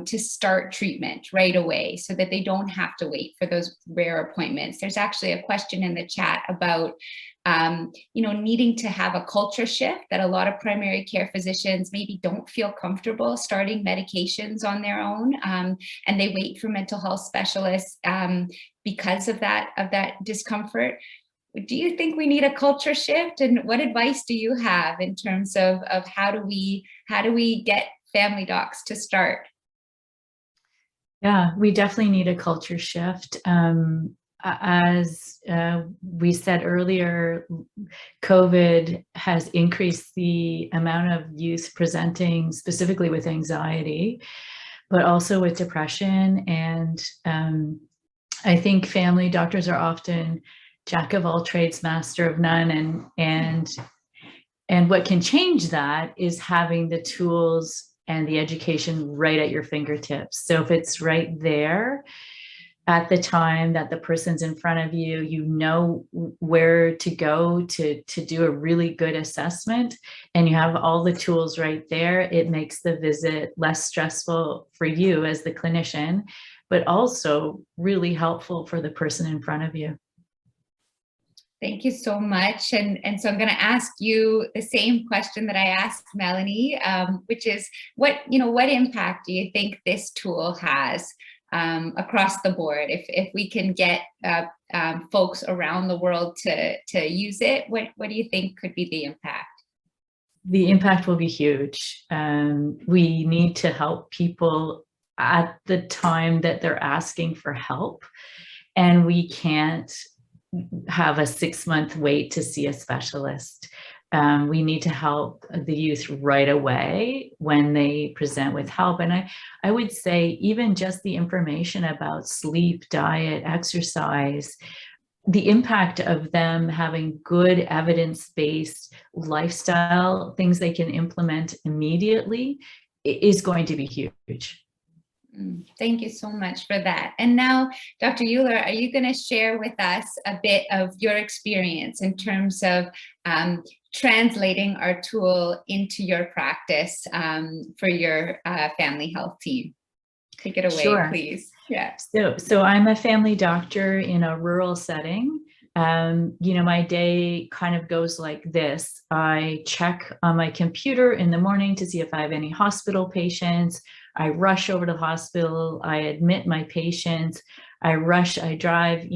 to start treatment right away so that they don't have to wait for those rare appointments? There's actually a question in the chat about needing to have a culture shift, that a lot of primary care physicians maybe don't feel comfortable starting medications on their own, and they wait for mental health specialists because of that discomfort. Do you think we need a culture shift, and what advice do you have in terms of how do we get family docs to start? Yeah, we definitely need a culture shift. As we said earlier, COVID has increased the amount of youth presenting specifically with anxiety, but also with depression. And I think family doctors are often jack of all trades, master of none. And what can change that is having the tools and the education right at your fingertips. So if it's right there at the time that the person's in front of you, you know where to go to do a really good assessment, and you have all the tools right there, it makes the visit less stressful for you as the clinician, but also really helpful for the person in front of you. Thank you so much. And so I'm going to ask you the same question that I asked Melanie, which is what impact do you think this tool has across the board? If we can get folks around the world to use it, what do you think could be the impact? The impact will be huge. We need to help people at the time that they're asking for help, and we can't have a 6-month wait to see a specialist. We need to help the youth right away when they present with help. And I would say even just the information about sleep, diet, exercise, the impact of them having good evidence-based lifestyle, things they can implement immediately, is going to be huge. Thank you so much for that. And now, Dr. Euler, are you going to share with us a bit of your experience in terms of translating our tool into your practice for your family health team? Take it away, Sure. Please. Yeah. So I'm a family doctor in a rural setting. My day kind of goes like this. I check on my computer in the morning to see if I have any hospital patients. I rush over to the hospital. I admit my patients. I drive,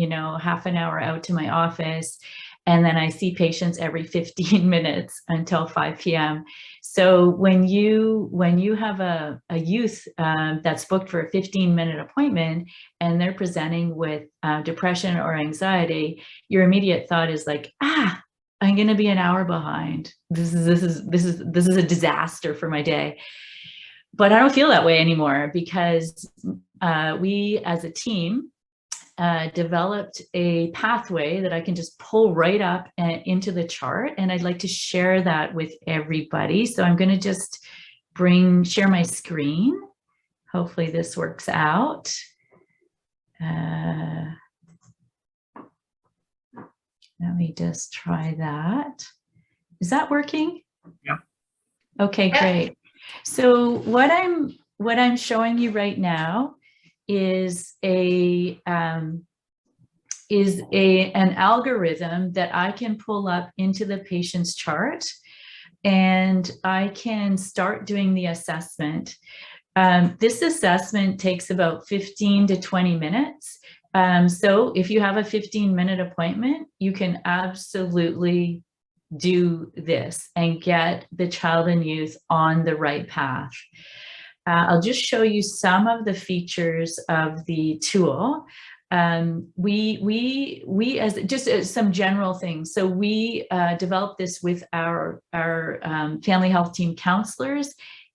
half an hour out to my office. And then I see patients every 15 minutes until 5 p.m. So when you have a youth that's booked for a 15-minute appointment and they're presenting with depression or anxiety, your immediate thought is like, I'm going to be an hour behind. This is a disaster for my day. But I don't feel that way anymore, because we as a team developed a pathway that I can just pull right up into the chart. And I'd like to share that with everybody. So I'm going to just share my screen. Hopefully this works out. Let me just try that. Is that working? Yeah. Okay, great. So what I'm showing you right now is an algorithm that I can pull up into the patient's chart, and I can start doing the assessment. This assessment takes about 15 to 20 minutes. So if you have a 15-minute appointment, you can absolutely do this and get the child and youth on the right path. I'll just show you some of the features of the tool. We as just some general things. So we developed this with our family health team counselors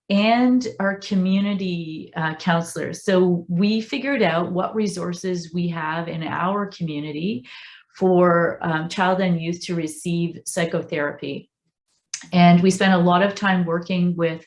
and our community counselors. So we figured out what resources we have in our community for child and youth to receive psychotherapy. And we spent a lot of time working with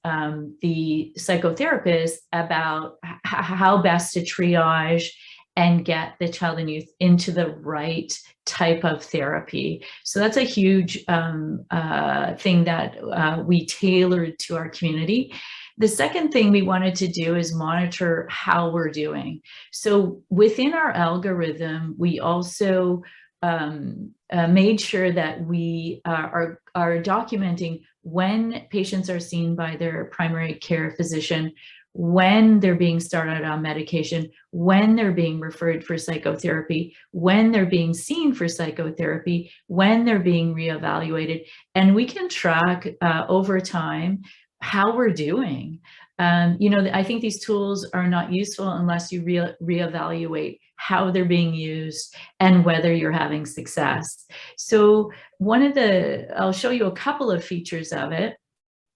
the psychotherapists about how best to triage and get the child and youth into the right type of therapy. So that's a huge thing that we tailored to our community. The second thing we wanted to do is monitor how we're doing. So within our algorithm, we also made sure that we are documenting when patients are seen by their primary care physician, when they're being started on medication, when they're being referred for psychotherapy, when they're being seen for psychotherapy, when they're being reevaluated. And we can track over time how we're doing. I think these tools are not useful unless you reevaluate how they're being used and whether you're having success. So I'll show you a couple of features of it.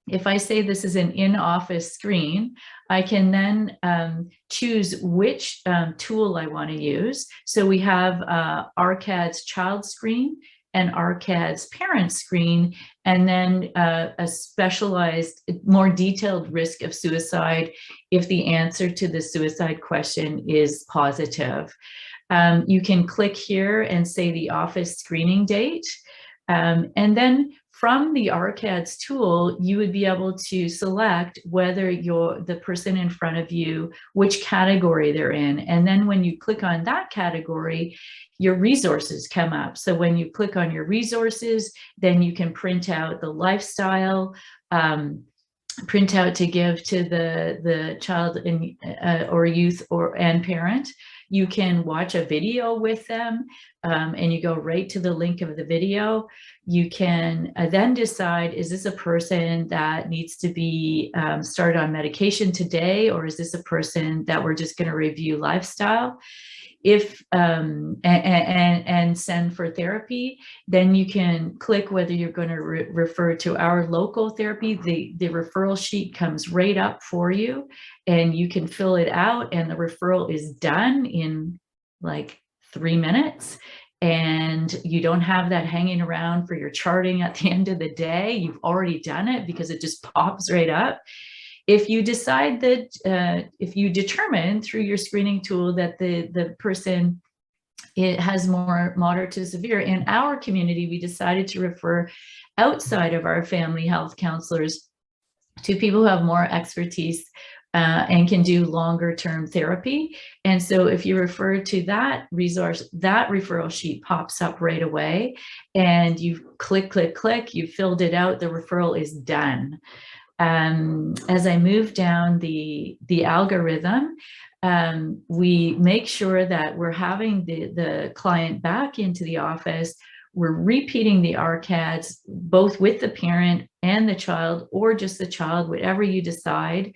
If I say this is an in-office screen, I can then choose which tool I want to use. So we have RCAD's child screen and RCAD's parent screen, and then a specialized, more detailed risk of suicide if the answer to the suicide question is positive. You can click here and say the office screening date, and then from the RCAD's tool, you would be able to select whether the person in front of you, which category they're in. And then when you click on that category, your resources come up. So when you click on your resources, then you can print out the lifestyle, print out to give to the child or youth and parent. You can watch a video with them, and you go right to the link of the video. You can then decide, is this a person that needs to be started on medication today, or is this a person that we're just going to review lifestyle? If and send for therapy, then you can click whether you're going to refer to our local therapy. The referral sheet comes right up for you, and you can fill it out, and the referral is done in like 3 minutes. And you don't have that hanging around for your charting at the end of the day. You've already done it because it just pops right up. If you decide that, if you determine through your screening tool that the person has more moderate to severe, in our community, we decided to refer outside of our family health counselors to people who have more expertise and can do longer term therapy. And so if you refer to that resource, that referral sheet pops up right away, and you click, you filled it out, the referral is done. As I move down the algorithm, we make sure that we're having the client back into the office. We're repeating the RCADs, both with the parent and the child, or just the child, whatever you decide.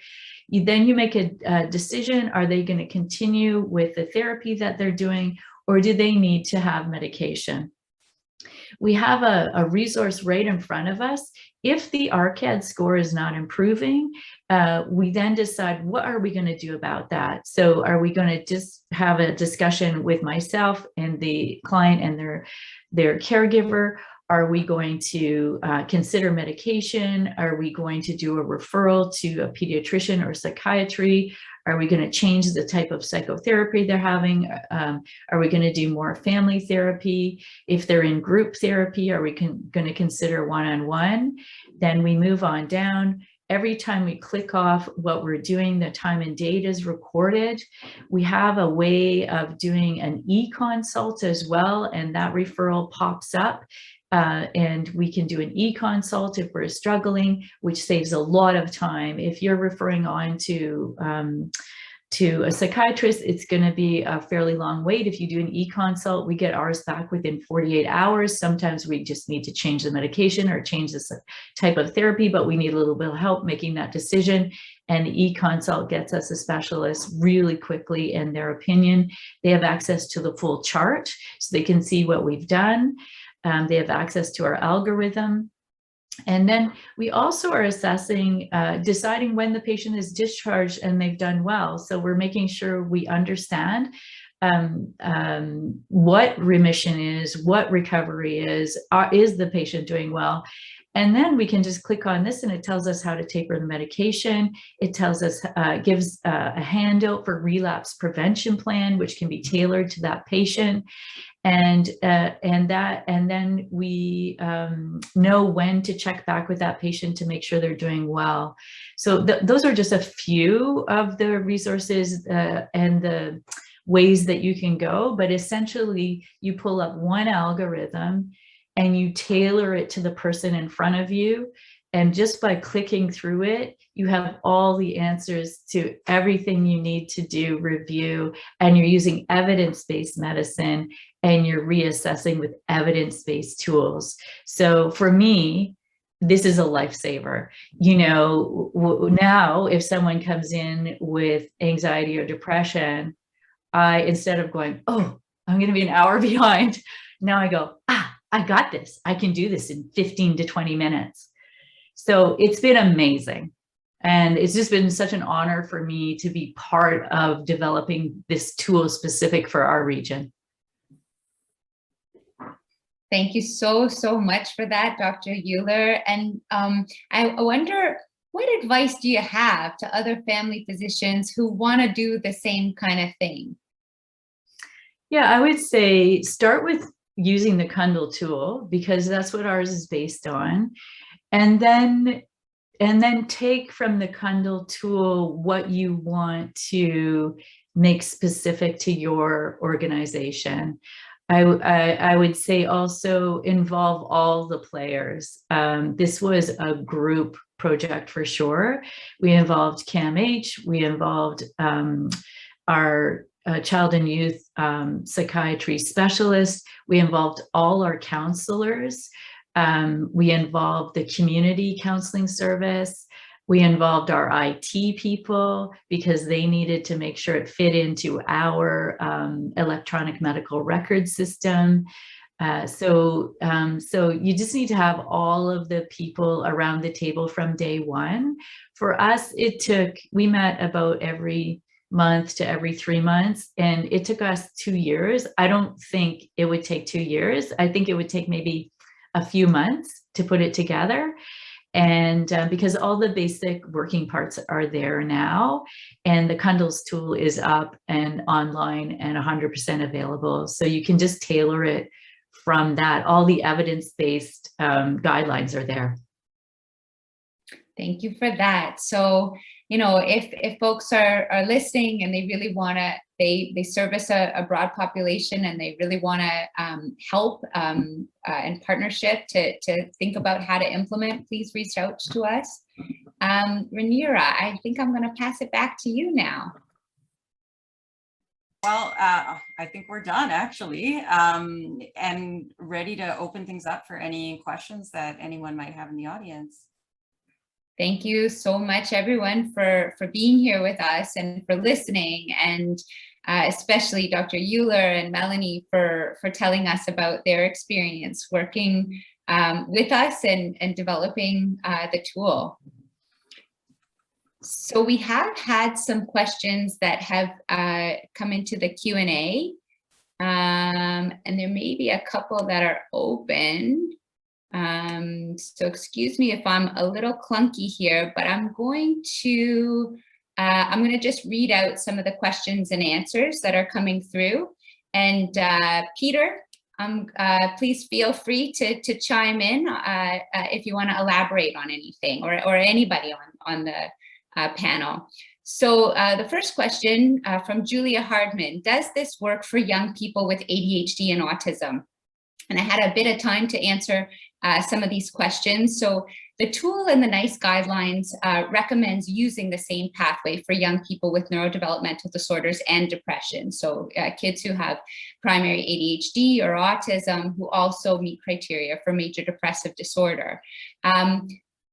Then you make a decision. Are they going to continue with the therapy that they're doing, or do they need to have medication? We have a resource right in front of us. If the RCAD score is not improving, we then decide, what are we going to do about that? So are we going to just have a discussion with myself and the client and their caregiver? Are we going to consider medication? Are we going to do a referral to a pediatrician or psychiatry? Are we going to change the type of psychotherapy they're having? Are we going to do more family therapy? If they're in group therapy, are we going to consider one-on-one? Then we move on down. every time we click off what we're doing, the time and date is recorded. We have a way of doing an e-consult as well, and that referral pops up. And we can do an e-consult if we're struggling, which saves a lot of time. If you're referring on to a psychiatrist, it's going to be a fairly long wait. If you do an e-consult, we get ours back within 48 hours. Sometimes we just need to change the medication or change this type of therapy, but we need a little bit of help making that decision. And the e-consult gets us a specialist really quickly in their opinion. They have access to the full chart, so they can see what we've done. They have access to our algorithm. And then we also are assessing, deciding when the patient is discharged and they've done well. So we're making sure we understand what remission is, what recovery is the patient doing well? And then we can just click on this and it tells us how to taper the medication. It tells us, gives a handout for relapse prevention plan, which can be tailored to that patient. And then we know when to check back with that patient to make sure they're doing well. So those are just a few of the resources and the ways that you can go, but essentially you pull up one algorithm and you tailor it to the person in front of you. And just by clicking through it, you have all the answers to everything you need to do review, and you're using evidence-based medicine and you're reassessing with evidence-based tools. So for me, this is a lifesaver. You know, now if someone comes in with anxiety or depression, instead of going, oh, I'm going to be an hour behind, now I go, I got this. I can do this in 15 to 20 minutes. So it's been amazing. And it's just been such an honor for me to be part of developing this tool specific for our region. Thank you so much for that, Dr. Euler. And I wonder, what advice do you have to other family physicians who want to do the same kind of thing? Yeah, I would say start with using the Cundill tool, because that's what ours is based on. And then take from the Cundill tool what you want to make specific to your organization. I would say also involve all the players. This was a group project for sure. We involved CAMH, we involved our child and youth psychiatry specialist, we involved all our counselors, we involved the community counseling service, we involved our IT people because they needed to make sure it fit into our electronic medical record system. So you just need to have all of the people around the table from day one. For us, we met about every month to every 3 months, and it took us 2 years. I don't think it would take 2 years. I think it would take maybe a few months to put it together. And because all the basic working parts are there now, and the Cundill's tool is up and online and 100% available. So you can just tailor it from that. All the evidence-based guidelines are there. Thank you for that. So, you know, if folks are listening and they really want to, they service a broad population and they really want to help in partnership to think about how to implement, please reach out to us. Rhaenyra, I think I'm going to pass it back to you now. Well, I think we're done actually, and ready to open things up for any questions that anyone might have in the audience. Thank you so much, everyone, for being here with us and for listening, and especially Dr. Euler and Melanie for telling us about their experience working with us and developing the tool. So we have had some questions that have come into the Q&A, and there may be a couple that are open. So excuse me if I'm a little clunky here, but I'm going to just read out some of the questions and answers that are coming through. And Peter, please feel free to chime in if you want to elaborate on anything, or anybody the panel. So the first question from Julia Hardman: does this work for young people with ADHD and autism? And I had a bit of time to answer some of these questions. So the tool in the NICE guidelines recommends using the same pathway for young people with neurodevelopmental disorders and depression. So kids who have primary ADHD or autism who also meet criteria for major depressive disorder.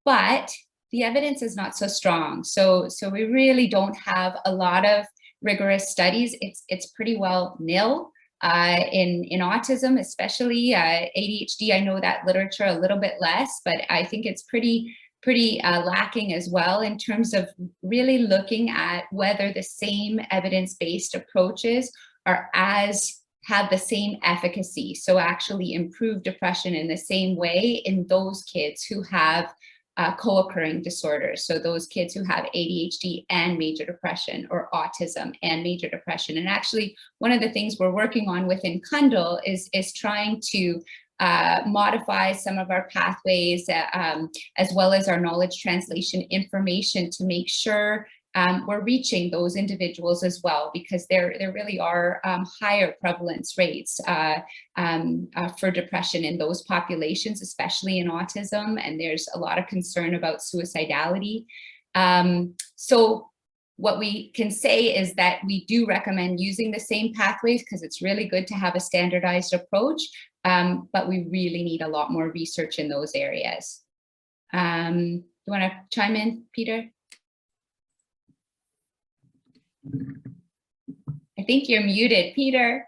But the evidence is not so strong. So we really don't have a lot of rigorous studies. It's pretty well nil. In autism, especially ADHD, I know that literature a little bit less, but I think it's pretty lacking as well in terms of really looking at whether the same evidence-based approaches have the same efficacy. So actually improve depression in the same way in those kids who have co-occurring disorders. So those kids who have ADHD and major depression, or autism and major depression. And actually, one of the things we're working on within Cundill is trying to modify some of our pathways as well as our knowledge translation information to make sure we're reaching those individuals as well, because there really are higher prevalence rates for depression in those populations, especially in autism, and there's a lot of concern about suicidality. So what we can say is that we do recommend using the same pathways because it's really good to have a standardized approach, but we really need a lot more research in those areas. You want to chime in, Peter? I think you're muted, Peter.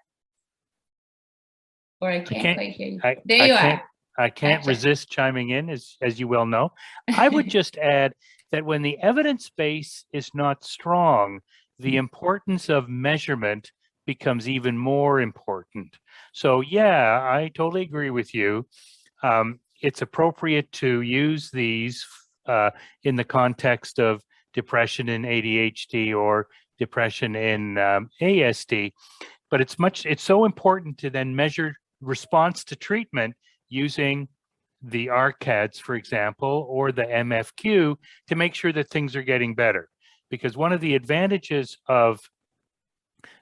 Or I can't quite hear you. There you are. I can't resist chiming in, as you well know. I would just add that when the evidence base is not strong, the importance of measurement becomes even more important. So yeah, I totally agree with you. It's appropriate to use these in the context of depression in ADHD or depression in ASD, but it's so important to then measure response to treatment using the RCADs, for example, or the MFQ to make sure that things are getting better. Because one of the advantages of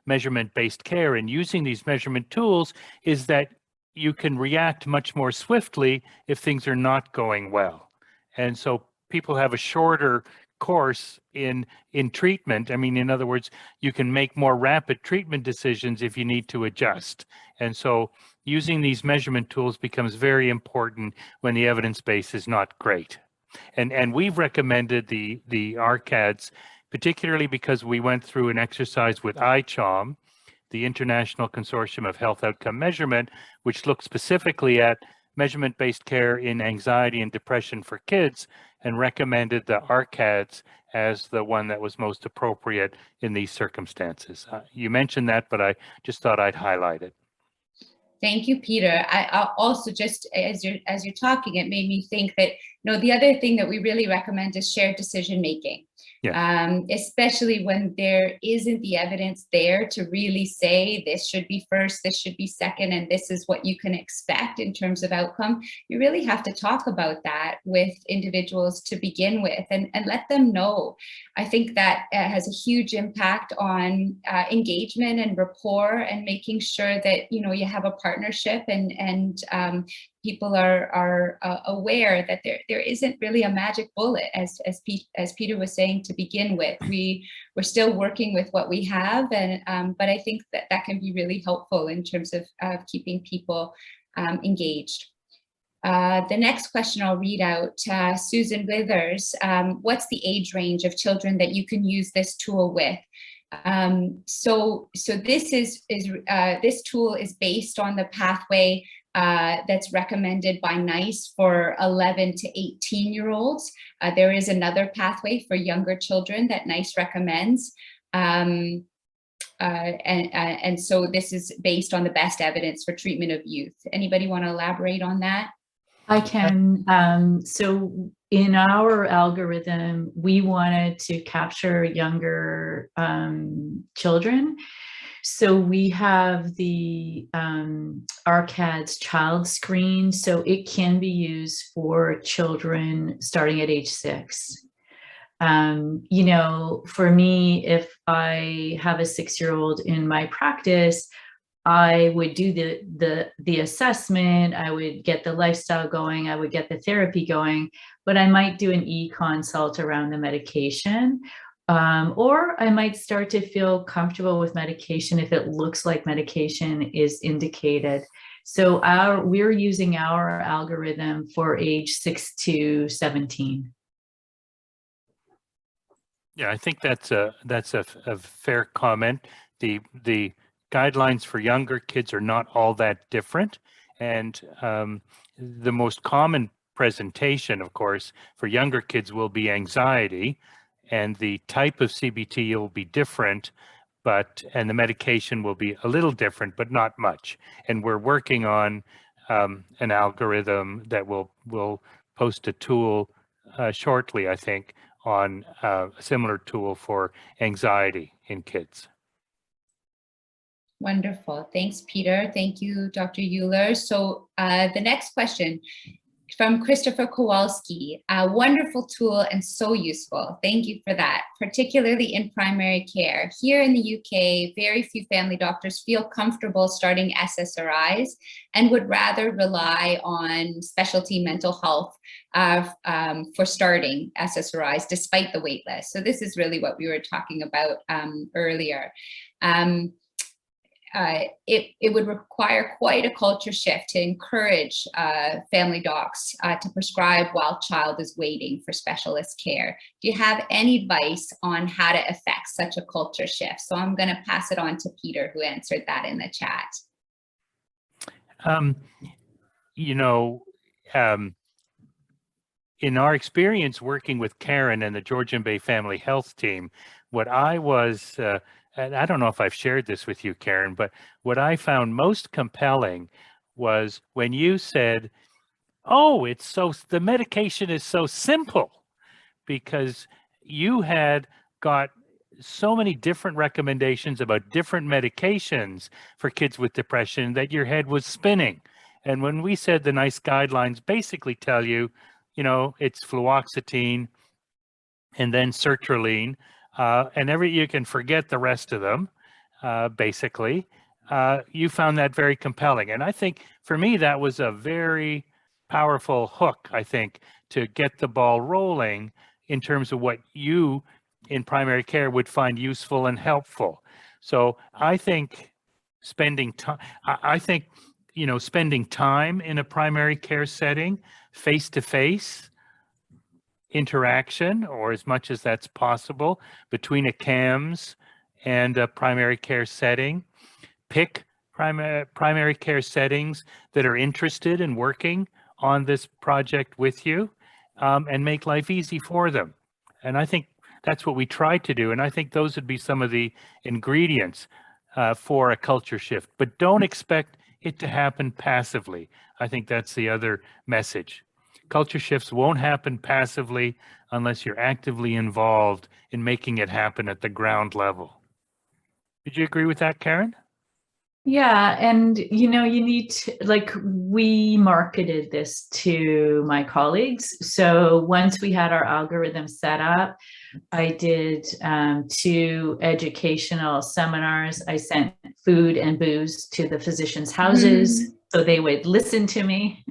measurement-based care and using these measurement tools is that you can react much more swiftly if things are not going well. And so people have a shorter course in treatment. I mean, in other words, you can make more rapid treatment decisions if you need to adjust. And so using these measurement tools becomes very important when the evidence base is not great. And we've recommended the RCADs, particularly because we went through an exercise with ICHOM, the International Consortium of Health Outcome Measurement, which looked specifically at measurement-based care in anxiety and depression for kids, and recommended the RCADs as the one that was most appropriate in these circumstances. You mentioned that, but I just thought I'd highlight it. Thank you, Peter. I also just, as you're talking, it made me think that, the other thing that we really recommend is shared decision-making. Yeah. Especially when there isn't the evidence there to really say this should be first, this should be second, and this is what you can expect in terms of outcome. You really have to talk about that with individuals to begin with and let them know. I think that has a huge impact on engagement and rapport and making sure that, you have a partnership and people are aware that there isn't really a magic bullet, as Peter was saying to begin with. We're still working with what we have, and but I think that can be really helpful in terms of keeping people engaged. The next question I'll read out, Susan Withers, what's the age range of children that you can use this tool with? So this tool is based on the pathway that's recommended by NICE for 11 to 18-year-olds. There is another pathway for younger children that NICE recommends. And so this is based on the best evidence for treatment of youth. Anybody want to elaborate on that? I can. So in our algorithm, we wanted to capture younger children. So we have the RCADS child screen, so it can be used for children starting at age 6. You know, for me, if I have a 6-year-old in my practice, I would do the assessment, I would get the lifestyle going, I would get the therapy going, but I might do an e-consult around the medication. Or I might start to feel comfortable with medication if it looks like medication is indicated. So we're using our algorithm for age 6 to 17. Yeah, I think that's a fair comment. The guidelines for younger kids are not all that different, and the most common presentation, of course, for younger kids will be anxiety, and the type of CBT will be different, and the medication will be a little different, but not much. And we're working on an algorithm that will post a tool shortly, I think, on a similar tool for anxiety in kids. Wonderful. Thanks, Peter. Thank you, Dr. Euler. So the next question from Christopher Kowalski, a wonderful tool and so useful. Thank you for that, particularly in primary care. Here in the UK, very few family doctors feel comfortable starting SSRIs and would rather rely on specialty mental health for starting SSRIs despite the wait list. So this is really what we were talking about earlier. It would require quite a culture shift to encourage family docs to prescribe while child is waiting for specialist care. Do you have any advice on how to affect such a culture shift? So I'm going to pass it on to Peter, who answered that in the chat. You know, in our experience working with Karen and the Georgian Bay Family Health Team, what I was and I don't know if I've shared this with you, Karen, but what I found most compelling was when you said, oh, the medication is so simple, because you had got so many different recommendations about different medications for kids with depression that your head was spinning. And when we said the NICE guidelines basically tell you, you know, it's fluoxetine and then sertraline, and you can forget the rest of them, basically. You found that very compelling. And I think for me, that was a very powerful hook, I think, to get the ball rolling in terms of what you in primary care would find useful and helpful. So I think spending time in a primary care setting, face-to-face, interaction, or as much as that's possible, between a CAMH and a primary care setting. Pick primary care settings that are interested in working on this project with you, and make life easy for them. And I think that's what we try to do. And I think those would be some of the ingredients for a culture shift. But don't expect it to happen passively. I think that's the other message. Culture shifts won't happen passively unless you're actively involved in making it happen at the ground level. Did you agree with that, Karen? Yeah, and you know, you need to, like, we marketed this to my colleagues. So once we had our algorithm set up, I did 2 educational seminars. I sent food and booze to the physicians' houses so they would listen to me.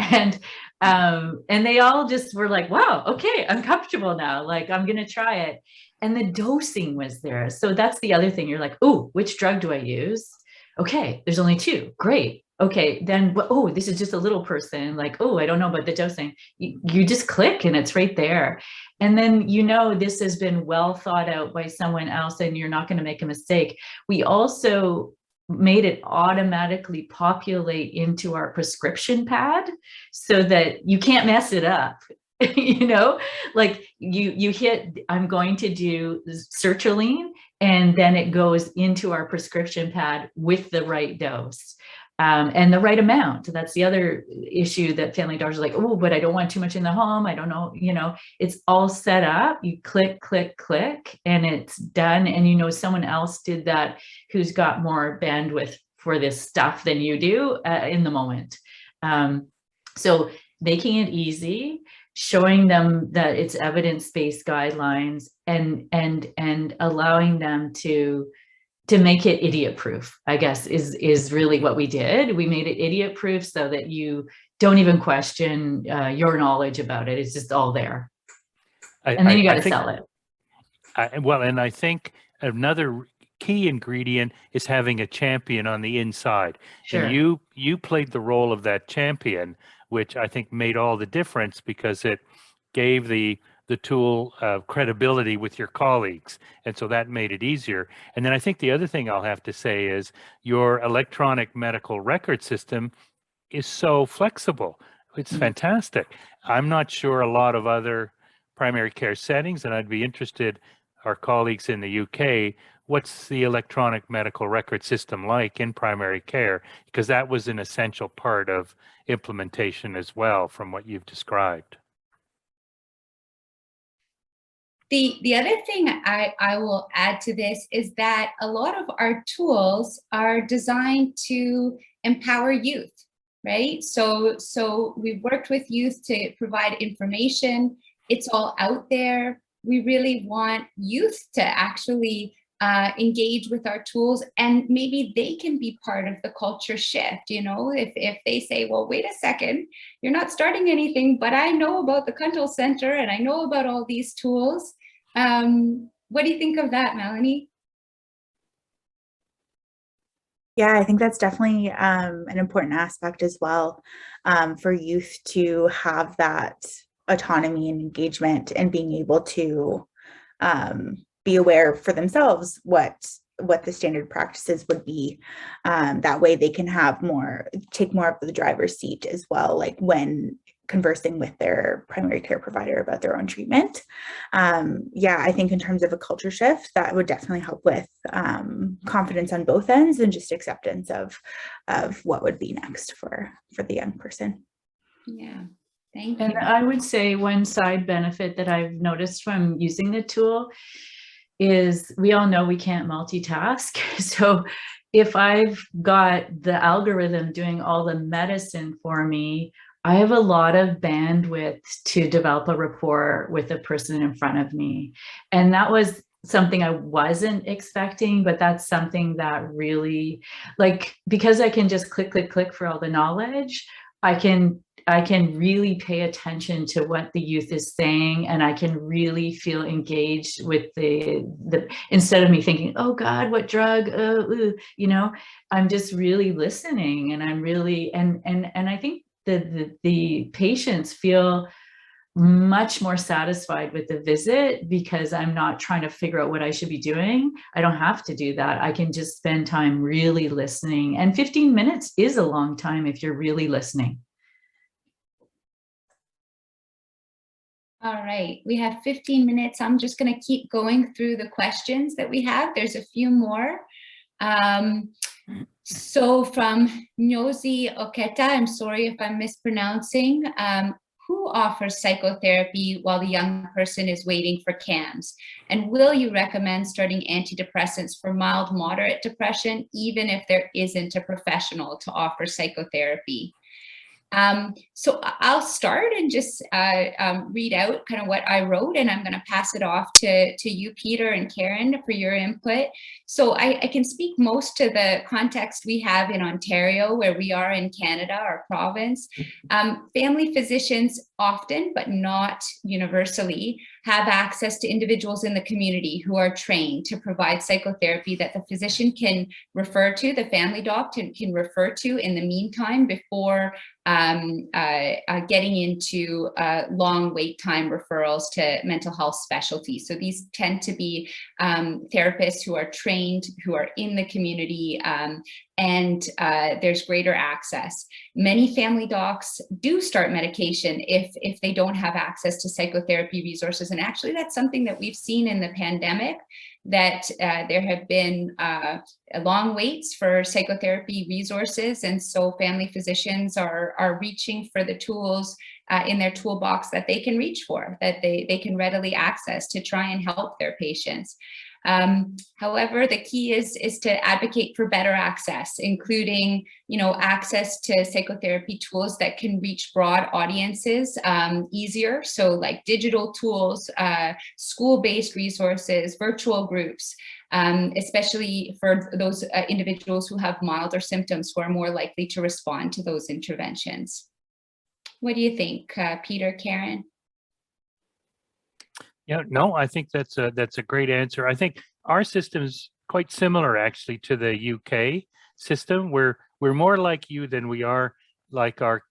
And they all just were like, wow, okay, I'm comfortable now. Like, I'm going to try it. And the dosing was there. So that's the other thing. You're like, oh, which drug do I use? Okay, there's only 2. Great. Okay, then, oh, this is just a little person. Like, oh, I don't know about the dosing. You just click and it's right there. And then, you know, this has been well thought out by someone else and you're not going to make a mistake. We also made it automatically populate into our prescription pad so that you can't mess it up. You know, like you hit, I'm going to do sertraline, and then it goes into our prescription pad with the right dose and the right amount. That's the other issue that family doctors are like, oh, but I don't want too much in the home. I don't know, you know, it's all set up. You click, click, click, and it's done. And you know, someone else did that who's got more bandwidth for this stuff than you do in the moment. So making it easy, showing them that it's evidence-based guidelines, and allowing them to make it idiot proof, I guess, is really what we did. We made it idiot proof so that you don't even question your knowledge about it. It's just all there. And then you got to sell it. Well, and I think another key ingredient is having a champion on the inside. Sure. And you played the role of that champion, which I think made all the difference, because it gave the tool credibility with your colleagues. And so that made it easier. And then I think the other thing I'll have to say is your electronic medical record system is so flexible. It's fantastic. I'm not sure a lot of other primary care settings, and I'd be interested, our colleagues in the UK, what's the electronic medical record system like in primary care? Because that was an essential part of implementation as well, from what you've described. The other thing I will add to this is that a lot of our tools are designed to empower youth, right? So we've worked with youth to provide information. It's all out there. We really want youth to actually engage with our tools, and maybe they can be part of the culture shift. You know, if they say, well, wait a second, you're not starting anything, but I know about the Cundill Centre and I know about all these tools. What do you think of that, Melanie? Yeah, I think that's definitely an important aspect as well, for youth to have that autonomy and engagement, and being able to be aware for themselves what the standard practices would be. That way they can take more of the driver's seat as well, like when conversing with their primary care provider about their own treatment. Yeah, I think in terms of a culture shift, that would definitely help with confidence on both ends, and just acceptance of what would be next for the young person. Yeah. Thank you. And I would say one side benefit that I've noticed from using the tool is, we all know we can't multitask. So if I've got the algorithm doing all the medicine for me, I have a lot of bandwidth to develop a rapport with the person in front of me. And that was something I wasn't expecting, but that's something that really, like, because I can just click for all the knowledge, I can really pay attention to what the youth is saying, and I can really feel engaged with the instead of me thinking, oh God, what drug, you know, I'm just really listening, and I'm really, and I think the patients feel much more satisfied with the visit, because I'm not trying to figure out what I should be doing. I don't have to do that. I can just spend time really listening, and 15 minutes is a long time if you're really listening. All right, we have 15 minutes. I'm just going to keep going through the questions that we have. There's a few more. So from Nyosi Oketa, I'm sorry if I'm mispronouncing, who offers psychotherapy while the young person is waiting for CAMH? And will you recommend starting antidepressants for mild, moderate depression, even if there isn't a professional to offer psychotherapy? So I'll start and just read out kind of what I wrote, and I'm going to pass it off to you, Peter and Karen, for your input. So I can speak most to the context we have in Ontario, where we are in Canada, our province. Family physicians often, but not universally, have access to individuals in the community who are trained to provide psychotherapy that the physician can refer to, the family doc can refer to in the meantime, before getting into long wait time referrals to mental health specialties. So these tend to be therapists who are trained, who are in the community, and there's greater access. Many family docs do start medication if they don't have access to psychotherapy resources. And actually, that's something that we've seen in the pandemic, that there have been long waits for psychotherapy resources. And so family physicians are reaching for the tools in their toolbox that they can reach for, that they can readily access to try and help their patients. However, the key is to advocate for better access, including, access to psychotherapy tools that can reach broad audiences easier. So like digital tools, school-based resources, virtual groups, especially for those individuals who have milder symptoms who are more likely to respond to those interventions. What do you think, Peter, Karen? Yeah, no, I think that's a great answer. I think our system is quite similar actually to the UK system. We're more like you than we are like our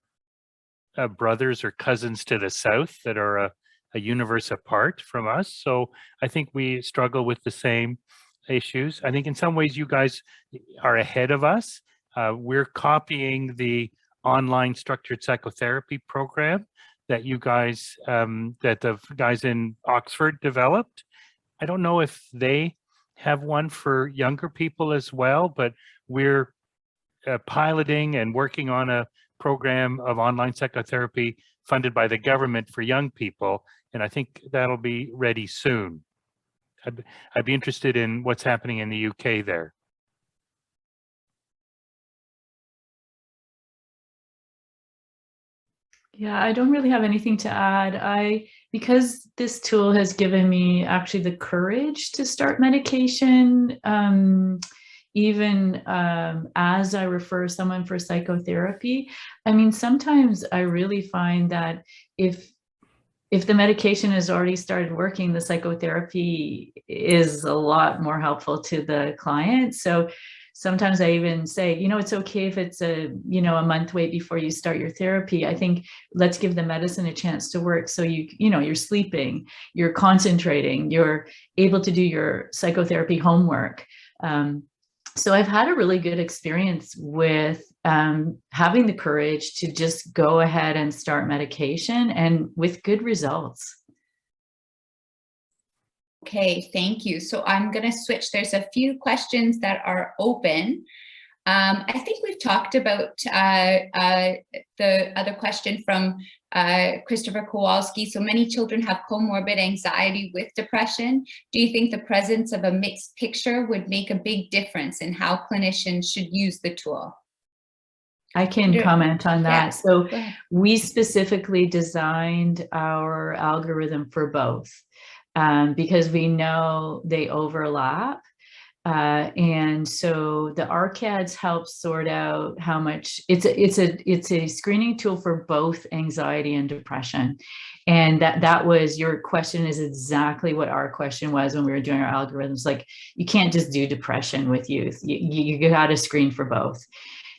brothers or cousins to the south that are a universe apart from us. So I think we struggle with the same issues. I think in some ways you guys are ahead of us. We're copying the online structured psychotherapy program that you guys, that the guys in Oxford developed. I don't know if they have one for younger people as well, but we're piloting and working on a program of online psychotherapy funded by the government for young people. And I think that'll be ready soon. I'd be interested in what's happening in the UK there. Yeah, I don't really have anything to add. Because this tool has given me actually the courage to start medication, even as I refer someone for psychotherapy. I mean, sometimes I really find that if the medication has already started working, the psychotherapy is a lot more helpful to the client. So sometimes I even say, it's okay if it's a month wait before you start your therapy. I think let's give the medicine a chance to work. So you're sleeping, you're concentrating, you're able to do your psychotherapy homework. So I've had a really good experience with having the courage to just go ahead and start medication, and with good results. Okay, thank you. So I'm going to switch. There's a few questions that are open. I think we've talked about the other question from Christopher Kowalski. So many children have comorbid anxiety with depression. Do you think the presence of a mixed picture would make a big difference in how clinicians should use the tool? I can comment on that. Yeah, so we specifically designed our algorithm for both because we know they overlap. And so the ARCADS helps sort out how much it's a screening tool for both anxiety and depression. And that was, your question is exactly what our question was when we were doing our algorithms. Like, you can't just do depression with youth. You got to screen for both.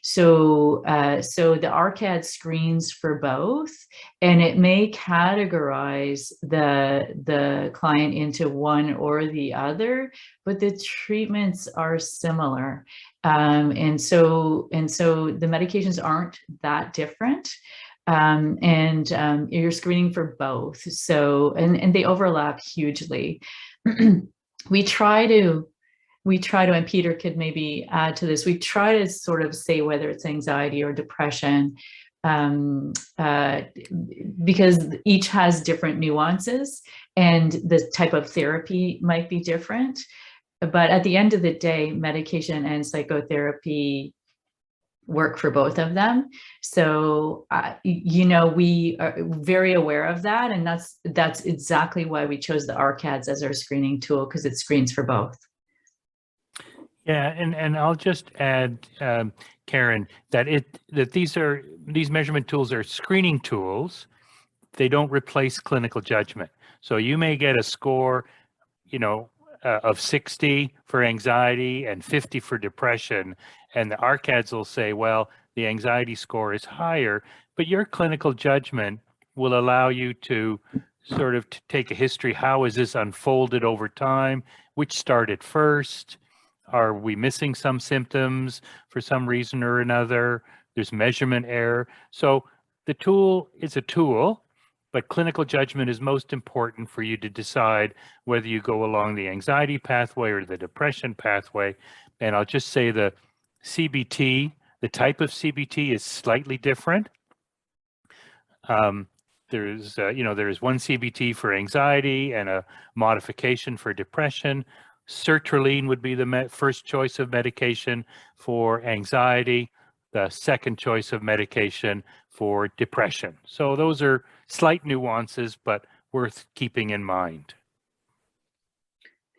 So the ARCAD screens for both, and it may categorize the client into one or the other, but the treatments are similar. And so the medications aren't that different. And you're screening for both. So, and they overlap hugely. We try to, and Peter could maybe add to this, we try to sort of say whether it's anxiety or depression, because each has different nuances and the type of therapy might be different. But at the end of the day, medication and psychotherapy work for both of them. So, we are very aware of that. And that's exactly why we chose the ARCADS as our screening tool, because it screens for both. Yeah, and I'll just add, Karen, that these measurement tools are screening tools. They don't replace clinical judgment. So you may get a score, of 60 for anxiety and 50 for depression, and the ARCADS will say, well, the anxiety score is higher, but your clinical judgment will allow you to sort of take a history. How is this unfolded over time? Which started first? Are we missing some symptoms for some reason or another? There's measurement error. So the tool is a tool, but clinical judgment is most important for you to decide whether you go along the anxiety pathway or the depression pathway. And I'll just say the CBT, the type of CBT is slightly different. There's one CBT for anxiety and a modification for depression. sertraline would be the first choice of medication for anxiety, the second choice of medication for depression. So those are slight nuances, but worth keeping in mind.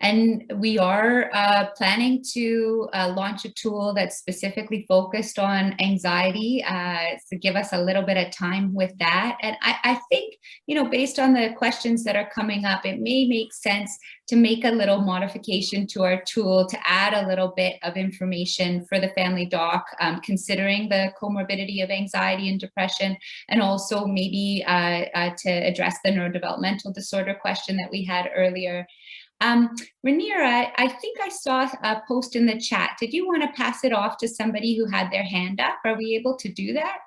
And we are planning to launch a tool that's specifically focused on anxiety, so give us a little bit of time with that. And I think, you know, based on the questions that are coming up, it may make sense to make a little modification to our tool to add a little bit of information for the family doc, considering the comorbidity of anxiety and depression, and also maybe to address the neurodevelopmental disorder question that we had earlier. Rhaenyra, I think I saw a post in the chat. Did you want to pass it off to somebody who had their hand up? Are we able to do that?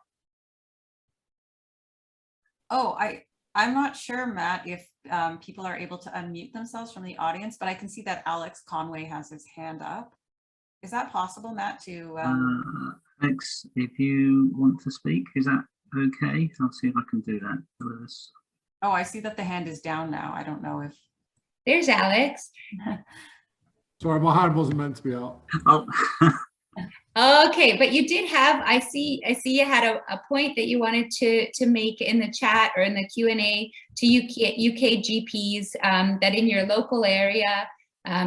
Oh, I'm not sure, Matt, if people are able to unmute themselves from the audience, but I can see that Alex Conway has his hand up. Is that possible, Matt, to... Alex, if you want to speak, is that okay? I'll see if I can do that for us. Oh, I see that the hand is down now. I don't know if... There's Alex. Sorry, my hand wasn't meant to be out. Oh. Okay, but you did have, I see you had a point that you wanted to make in the chat or in the Q&A to UK GPs, that in your local area,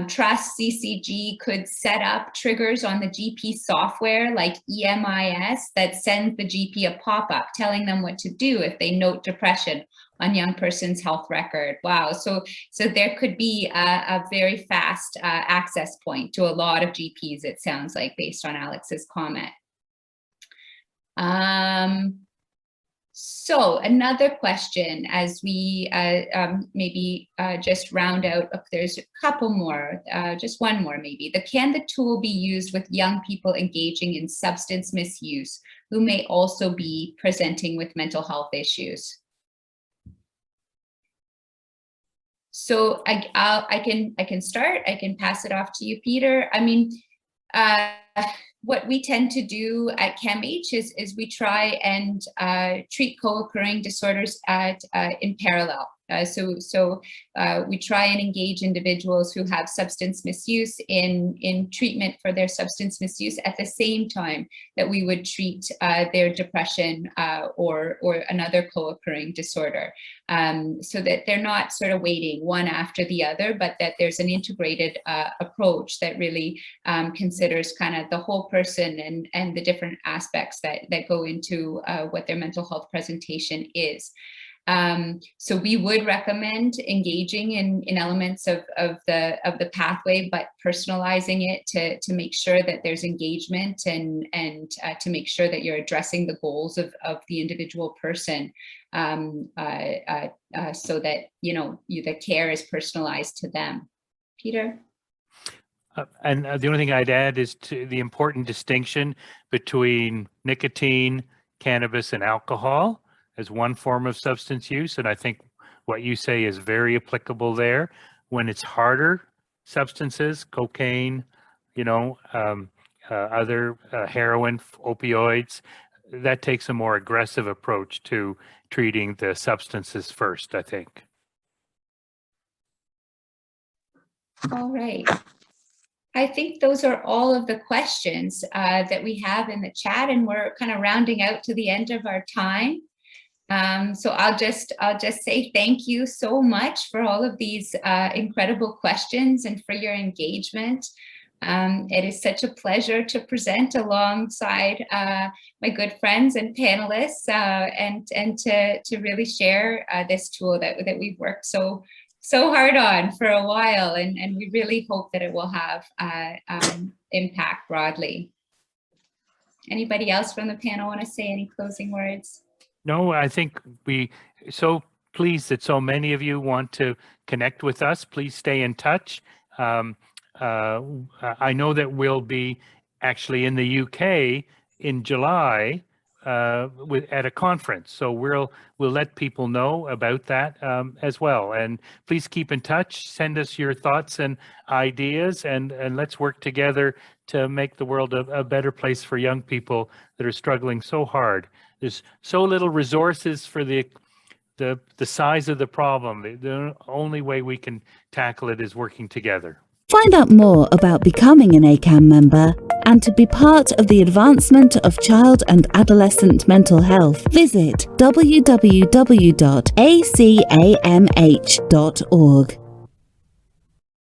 Trust CCG could set up triggers on the GP software like EMIS that sends the GP a pop-up telling them what to do if they note depression on young person's health record. Wow, so there could be a very fast access point to a lot of GPs, it sounds like, based on Alex's comment. So another question as we maybe just round out, if there's a couple more, just one more maybe. Can the tool be used with young people engaging in substance misuse who may also be presenting with mental health issues? So I can start. I can pass it off to you, Peter. I mean, what we tend to do at CAMH is we try and treat co-occurring disorders in parallel. So we try and engage individuals who have substance misuse in treatment for their substance misuse at the same time that we would treat their depression or another co-occurring disorder, so that they're not sort of waiting one after the other, but that there's an integrated approach that really considers kind of the whole person and the different aspects that go into what their mental health presentation is. So we would recommend engaging in elements of the pathway, but personalizing it to make sure that there's engagement and to make sure that you're addressing the goals of the individual person, so that the care is personalized to them. Peter? And the only thing I'd add is to the important distinction between nicotine, cannabis, and alcohol as one form of substance use. And I think what you say is very applicable there. When it's harder substances, cocaine, other heroin, opioids, that takes a more aggressive approach to treating the substances first, I think. All right. I think those are all of the questions that we have in the chat, and we're kind of rounding out to the end of our time. So I'll just say thank you so much for all of these incredible questions and for your engagement. It is such a pleasure to present alongside my good friends and panelists, and to really share this tool that we've worked so hard on for a while, and we really hope that it will have impact broadly. Anybody else from the panel want to say any closing words? No, I think we're so pleased that so many of you want to connect with us. Please stay in touch. I know that we'll be actually in the UK in July at a conference, so we'll let people know about that as well. And please keep in touch. Send us your thoughts and ideas, and let's work together to make the world a better place for young people that are struggling so hard. There's so little resources for the size of the problem. The only way we can tackle it is working together. Find out more about becoming an ACAM member and to be part of the advancement of child and adolescent mental health. Visit www.acamh.org.